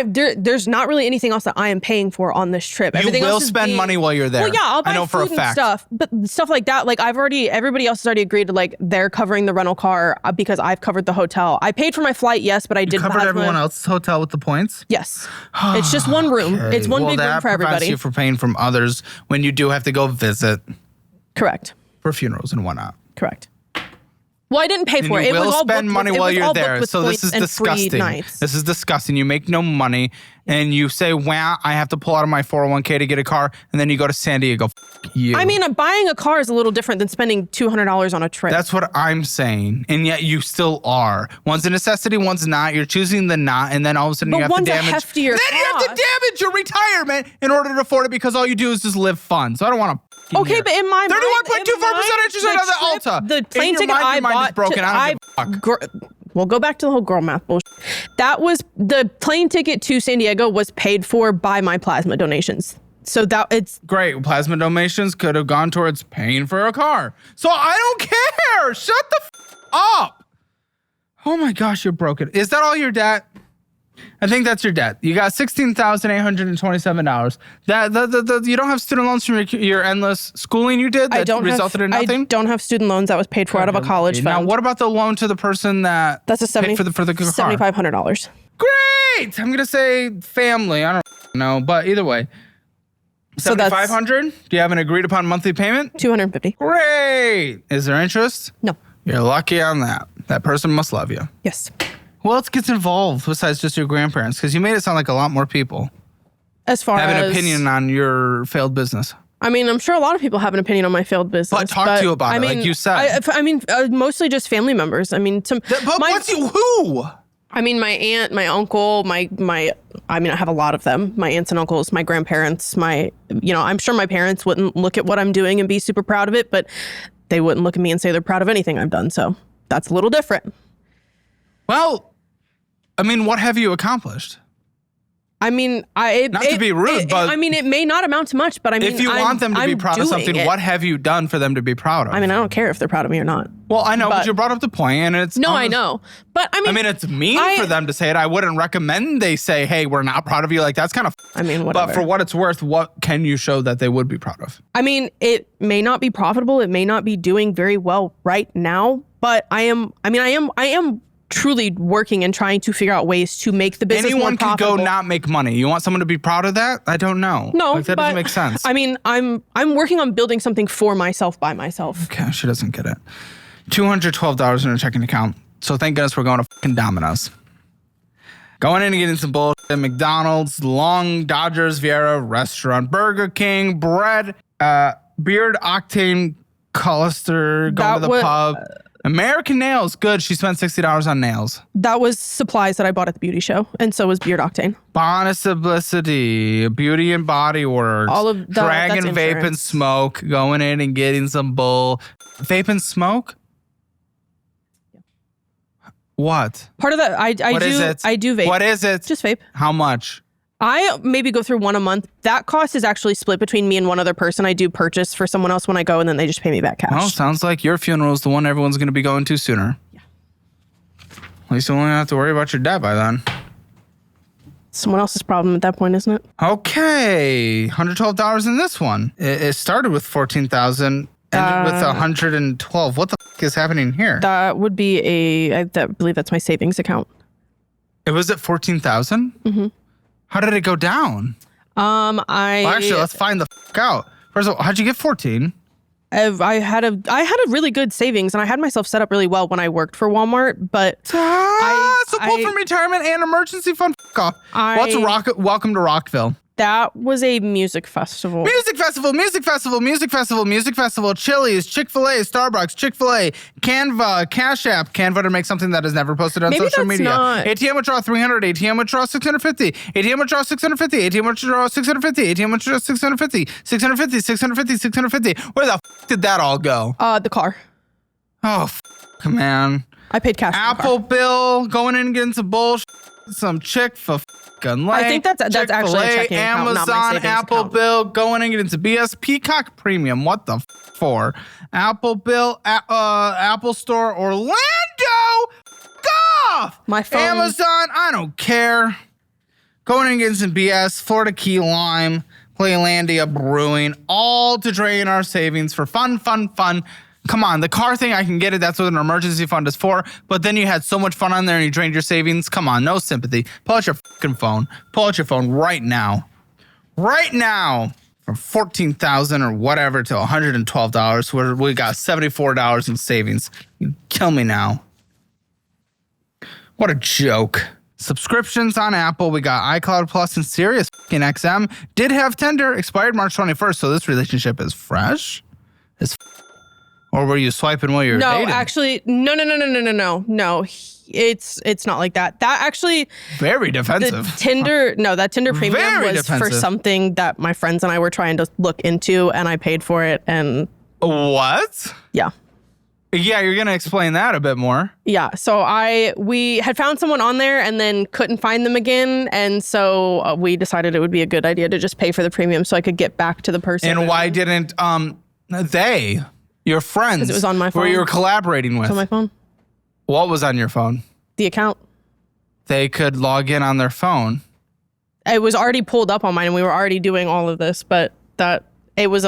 there's not really anything else that I am paying for on this trip. Everything you will else is spend money while you're there. Well, yeah, I'll buy I know food for a and fact. stuff, but stuff like that. Like everybody else has already agreed to like they're covering the rental car because I've covered the hotel. I paid for my flight, yes, but I did Covered everyone else's hotel with the points. Yes, it's just one room. Okay. It's one big room That for prevents everybody. you from paying from others when you do have to go visit Correct. for funerals and whatnot. Correct. Well, I didn't pay And for it. you It was will all spend booked money with, while it was you're all booked there. with So this points is and free disgusting. nights. This is disgusting. You make no money and you say, "Wow, I have to pull out of my 401k to get a car," and then you go to San Diego. You. I mean, buying a car is a little different than spending $200 on a trip. That's what I'm saying, and yet you still are. One's a necessity, one's not. You're choosing the not, and then all of a sudden But you have to one's a damage. heftier Then you have to cost. damage your retirement in order to afford it because all you do is just live fun. So I don't want to. Okay, but in my mind, 31.24% interest rate on the Alta. The plane In your ticket mind, I your mind is bought. broken. I don't give a fuck. We'll go back to the whole girl math bullshit. That was the plane ticket to San Diego was paid for by my plasma donations. So it's Great. Plasma donations could have gone towards paying for a car. So I don't care. Shut the up. Oh my gosh, you're broken. Is that all your debt? I think that's your debt. You got $16,827. That you don't have student loans from your endless schooling you did that resulted in nothing? I don't have student loans that was paid for out of a college fund. Now, what about the loan to the person that That's a paid for the car? $7,500. Great. I'm gonna say family. I don't know, but either way. So that's $7,500? Do you have an agreed upon monthly payment? $250. Great. Is there interest? No. You're lucky on that. That person must love you. Yes. Who else gets involved besides just your grandparents? Because you made it sound like a lot more people As far have as an opinion on your failed business. I mean, I'm sure a lot of people have an opinion on my failed business. But talk to you about it, like you said. Mostly just family members. I mean, Who? I mean, my aunt, my uncle, I have a lot of them. My aunts and uncles, my grandparents, I'm sure my parents wouldn't look at what I'm doing and be super proud of it, but they wouldn't look at me and say they're proud of anything I've done. So that's a little different. Well, I mean, what have you accomplished? I mean, Not to be rude, but I mean, it may not amount to much, but I mean, if you want them to be proud of something, what have you done for them to be proud of? I mean, I don't care if they're proud of me or not. Well, I know, but you brought up the point, and it's no, I know, but I mean, it's mean for them to say it. I wouldn't recommend they say, "Hey, we're not proud of you." Like that's kind of. I mean, whatever. But for what it's worth, what can you show that they would be proud of? I mean, it may not be profitable. It may not be doing very well right now, but I am truly working and trying to figure out ways to make the business Anyone more could profitable. go not make money. You want someone to be proud of that? I don't know. No, that doesn't make sense. I mean, I'm working on building something for myself by myself. Okay, she doesn't get it. $212 in her checking account. So thank goodness we're going to fucking Domino's. Going in and getting some bullshit at McDonald's, Long Dodgers Vieira Restaurant, Burger King, bread, Beard Octane Collister, going to the pub. American Nails, good. She spent $60 on nails. That was supplies that I bought at the beauty show, and so was Beard Octane. Bonus Publicity, Beauty and Body Works, All of that, Dragon that's Vape and insurance. Smoke, going in and getting some Vape and Smoke? What? Part of that, What is it? I do vape. What is it? Just vape. How much? I maybe go through one a month. That cost is actually split between me and one other person. I do purchase for someone else when I go, and then they just pay me back cash. Well, sounds like your funeral is the one everyone's going to be going to sooner. Yeah. At least you won't have to worry about your debt by then. Someone else's problem at that point, isn't it? Okay, $112 in this one. It started with $14,000, ended with $112. What the f- is happening here? That would be I believe that's my savings account. It was at $14,000? Mm-hmm. How did it go down? Well, actually, let's find the f- out. First of all, how'd you get 14? I had a really good savings, and I had myself set up really well when I worked for Walmart. But So pull from retirement and emergency fund. F off. Welcome to Rockville. That was a music festival. Music festival, music festival, music festival, music festival, Chili's, Chick-fil-A, Starbucks, Chick-fil-A, Canva, Cash App, Canva to make something that is never posted on Maybe social that's media. not- ATM withdraw 300, ATM withdraw 650, ATM withdraw 650, ATM withdraw 650, ATM withdraw 650, 650, 650, 650. Where the did that all go? The car. Oh, man. I paid cash. Apple Bill, going in and getting some bullshit, some Chick-fil-A. I think that's actually a checking account, not my Amazon, savings Apple account. Bill, going and getting to BS Peacock Premium. What the for? Apple Bill, Apple Store, Orlando. Off. My phone. Amazon, I don't care. Going and getting some BS, Florida Key Lime, Playlandia Brewing, all to drain our savings for fun. Come on, the car thing, I can get it. That's what an emergency fund is for. But then you had so much fun on there and you drained your savings. Come on, no sympathy. Pull out your fucking phone. Pull out your phone right now. Right now. From $14,000 or whatever to $112, where we got $74 in savings. You kill me now. What a joke. Subscriptions on Apple. We got iCloud Plus and Sirius XM. Did have Tinder. Expired March 21st. So this relationship is fresh. Or were you swiping while you were dating? No, actually, no. No, it's not like that. That actually, Very defensive. that Tinder Premium Very was for defensive. something that my friends and I were trying to look into, and I paid for it. And What? yeah. Yeah, you're going to explain that a bit more. Yeah, so we had found someone on there and then couldn't find them again, and so we decided it would be a good idea to just pay for the premium so I could get back to the person. And why didn't they, your friends, 'Cause it was on my where phone. you were collaborating with? on my phone, What was on your phone? the account. They could log in on their phone. It was already pulled up on mine, and we were already doing all of this, but it was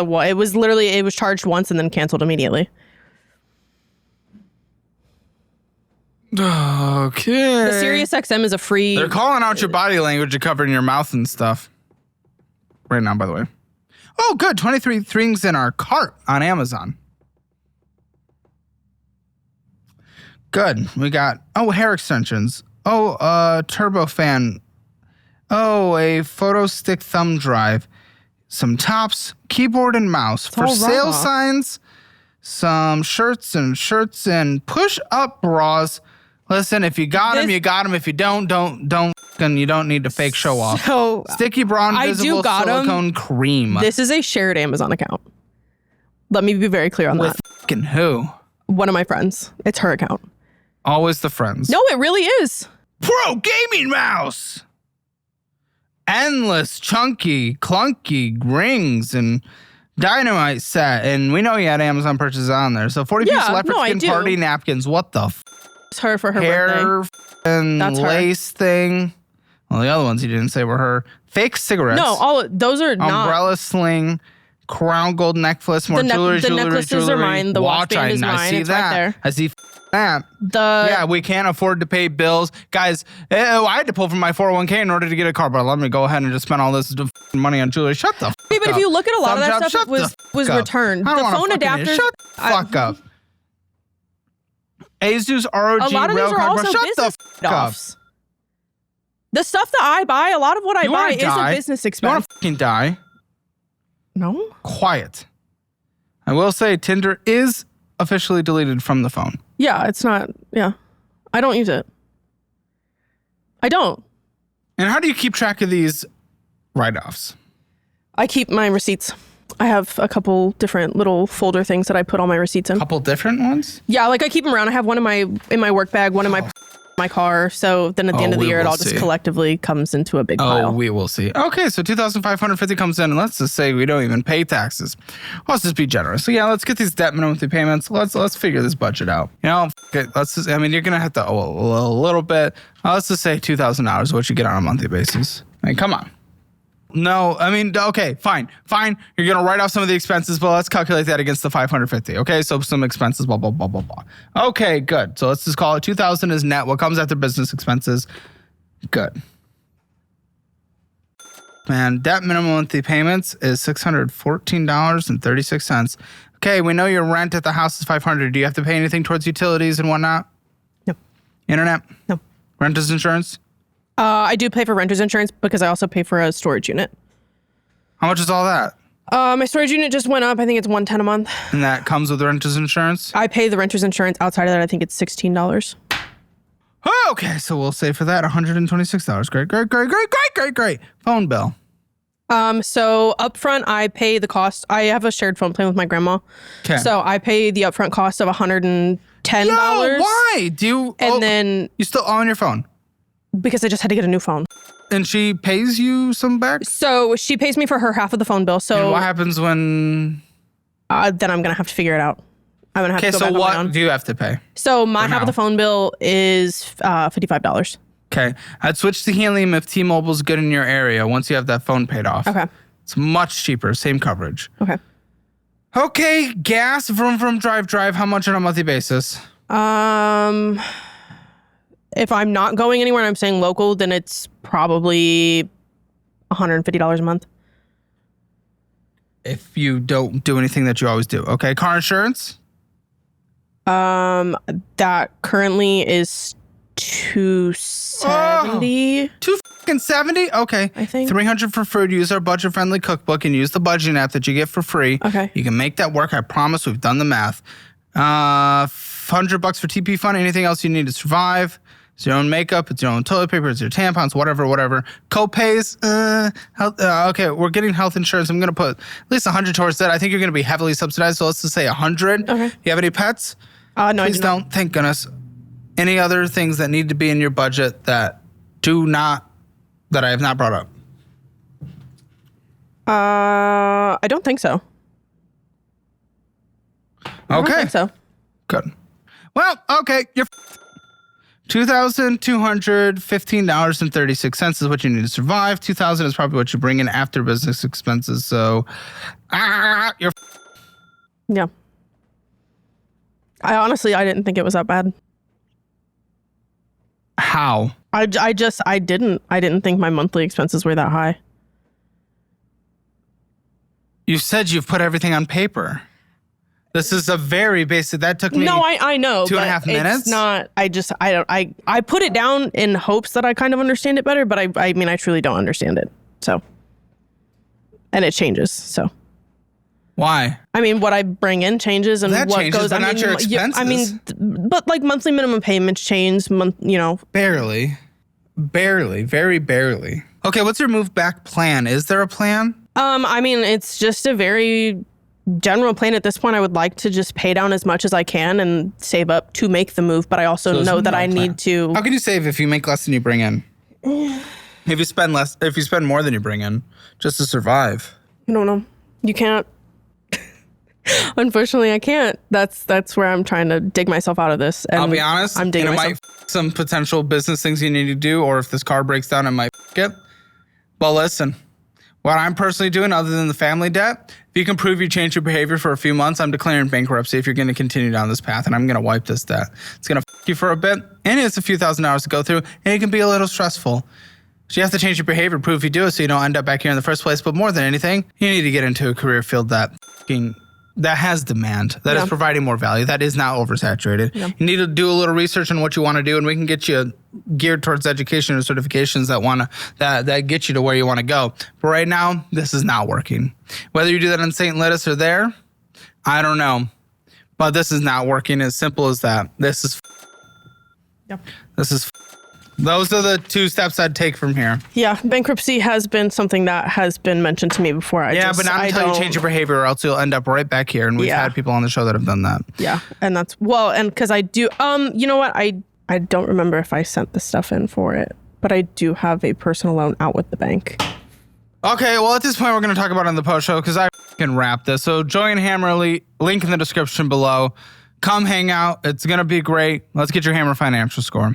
charged once and then canceled immediately. Okay. The Sirius XM is a free. They're calling out your body language and covering your mouth and stuff. Right now, by the way. Oh, good. 23 things in our cart on Amazon. Good. We got, hair extensions. Turbo fan. A photo stick thumb drive. Some tops, keyboard and mouse. For all sale raw. signs, some shirts and push-up bras. Listen, if you got them, This- you got them. If you don't, you don't need to fake show off. So Sticky brown I do visible got 'em. silicone cream. this is a shared Amazon account. Let me be very clear on With that. fucking who? One of my friends. It's her account. Always the friends. No, it really is. Pro gaming mouse. Endless, chunky, clunky rings and dynamite set. And we know you had Amazon purchases on there. So 40-piece Yeah, leopard no, I skin do. party napkins. What the It's her for her birthday. hair and That's her. lace thing. Well, the other ones you didn't say were her. Fake cigarettes. No, those are not. Umbrella sling, crown gold necklace, more The jewelry, the jewelry, necklaces jewelry. are mine. The watch band is I mine. see It's that. right there. I see that. Yeah, we can't afford to pay bills. Guys, I had to pull from my 401k in order to get a car, but let me go ahead and just spend all this money on jewelry. Shut the fuck Yeah, but up. if you look at a lot of Thumb that job, stuff, shut it was the fuck up. returned. I don't The wanna phone fucking hear- adapters. Shut the fuck up. Asus ROG A lot of these rail are card. also Shut the business fuck up. offs. The stuff that I buy, a lot of what I You buy wanna is die? a business You want expense. to fucking die? No, Quiet. I will say Tinder is officially deleted from the phone. yeah, it's not. Yeah, I don't use it. I don't. And how do you keep track of these write-offs? I keep my receipts. I have a couple different little folder things that I put all my receipts in. Couple different ones? Yeah, like I keep them around. I have one in my work bag, one in my car. So then at the end of the we year, it will all just see. collectively comes into a big pile. We will see. Okay, so 2,550 comes in, and let's just say we don't even pay taxes. Let's just be generous. So yeah, let's get these debt monthly payments. Let's figure this budget out. You know, let's just. I mean, you're gonna have to owe a little bit. Let's just say $2,000, what you get on a monthly basis. I mean, come on. No, I mean, okay, fine. You're gonna write off some of the expenses, but let's calculate that against the 550. Okay, so some expenses, blah blah blah blah blah. Okay, good. So let's just call it 2,000 is net. What comes after business expenses? Good. man. Debt minimum monthly payments is $614.36. Okay, we know your rent at the house is $500. Do you have to pay anything towards utilities and whatnot? No. Internet? No. Renter's insurance? I do pay for renter's insurance because I also pay for a storage unit. How much is all that? My storage unit just went up. I think it's $110 a month. And that comes with renter's insurance? I pay the renter's insurance. Outside of that, I think it's $16. Oh, okay, so we'll say for that $126. Great. Phone bill. So upfront, I pay the cost. I have a shared phone plan with my grandma. Okay. So I pay the upfront cost of $110. No, why? Do you? And then you still own your phone, because I just had to get a new phone. and she pays you some back. So she pays me for her half of the phone bill. And So what happens when? then I'm gonna have to figure it out. I'm gonna have Okay, to go so back on my what own. do you have to pay? So my for half now? of the phone bill is $55. Okay, I'd switch to helium if T-Mobile's good in your area. Once you have that phone paid off. Okay. It's much cheaper, same coverage. Okay. Okay, gas, vroom, drive. How much on a monthly basis? If I'm not going anywhere and I'm staying local, then it's probably $150 a month. If you don't do anything that you always do. Okay, car insurance? That currently is $270. $270? Okay. I think. $300 for food. Use our budget-friendly cookbook and use the budgeting app that you get for free. Okay. You can make that work. I promise. We've done the math. $100 for TP fund. Anything else you need to survive? It's your own makeup. It's your own toilet paper. It's your tampons. Whatever. Co-pays. Okay, we're getting health insurance. I'm gonna put at least $100 towards that. I think you're gonna be heavily subsidized. So let's just say $100. Okay. You have any pets? No, I Please do not. don't. Thank goodness. Any other things that need to be in your budget that I have not brought up? I don't think so. I don't Okay. think so. Good. Well, okay. You're $2,215.36 is what you need to survive. $2,000 is probably what you bring in after business expenses. So, you're Yeah. I didn't think it was that bad. how? I didn't think my monthly expenses were that high. You said you've put everything on paper. This is a very basic. That took me. No, I know. 2.5 minutes? It's not. I put it down in hopes that I kind of understand it better, but I mean, I truly don't understand it. So, and it changes. So, Why? I mean, what I bring in changes, and That what changes, goes. but I not mean, your yeah, I mean, expenses. but like monthly minimum payments change. Barely. Very barely. Okay, what's your move back plan? Is there a plan? I mean, it's just a very general plan at this point. I would like to just pay down as much as I can and save up to make the move, but I also there's know that no I plan. need to. How can you save if you make less than you bring in? If you spend more than you bring in, just to survive. I don't know. You can't. Unfortunately, I can't. That's where I'm trying to dig myself out of this. And I'll be honest, I'm digging it myself. might some potential business things you need to do, or if this car breaks down, it might it. Well, listen, what I'm personally doing other than the family debt, if you can prove you change your behavior for a few months, I'm declaring bankruptcy if you're going to continue down this path, and I'm going to wipe this debt. It's going to you for a bit, and it's a few $1,000s to go through, and it can be a little stressful. So you have to change your behavior, prove you do it, so you don't end up back here in the first place. But more than anything, you need to get into a career field that has demand, that is providing more value, that is not oversaturated. Yeah. You need to do a little research on what you want to do, and we can get you geared towards education or certifications that get you to where you want to go. But right now, this is not working. Whether you do that in St. Louis or there, I don't know. But this is not working. As simple as that. This is. Those are the two steps I'd take from here. Yeah, bankruptcy has been something that has been mentioned to me before. But not until you change your behavior, or else you'll end up right back here. And we've had people on the show that have done that. Yeah, and that's and because I do. You know what? I don't remember if I sent the stuff in for it, but I do have a personal loan out with the bank. Okay, well, at this point, we're going to talk about it on the post show because I can wrap this. So join Hammerly, link in the description below. Come hang out. It's going to be great. Let's get your Hammer financial score.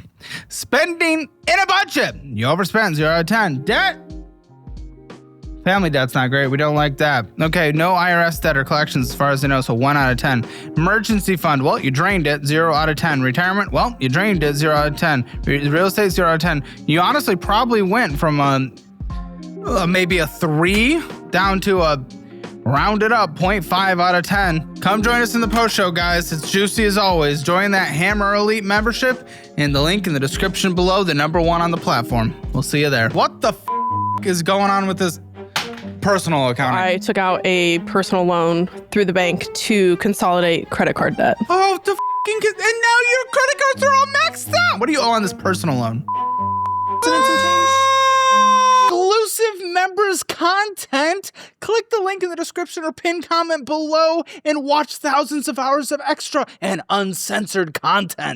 Spending in a budget. You overspend 0 out of 10. Debt. Family debt's not great. We don't like that. Okay, no IRS debt or collections as far as I know, so 1 out of 10. Emergency fund. Well, you drained it. 0 out of 10. Retirement. Well, you drained it. 0 out of 10. Real estate. 0 out of 10. You honestly probably went from maybe a 3 down to a rounded up 0.5 out of 10. Come join us in the post show, guys. It's juicy as always. Join that Hammer Elite membership in the link in the description below, the #1 on the platform. We'll see you there. What the is going on with this personal account? I took out a personal loan through the bank to consolidate credit card debt. Oh, the and now your credit cards are all maxed out. What do you owe on this personal loan? Exclusive members content. Click the link in the description or pinned comment below and watch thousands of hours of extra and uncensored content.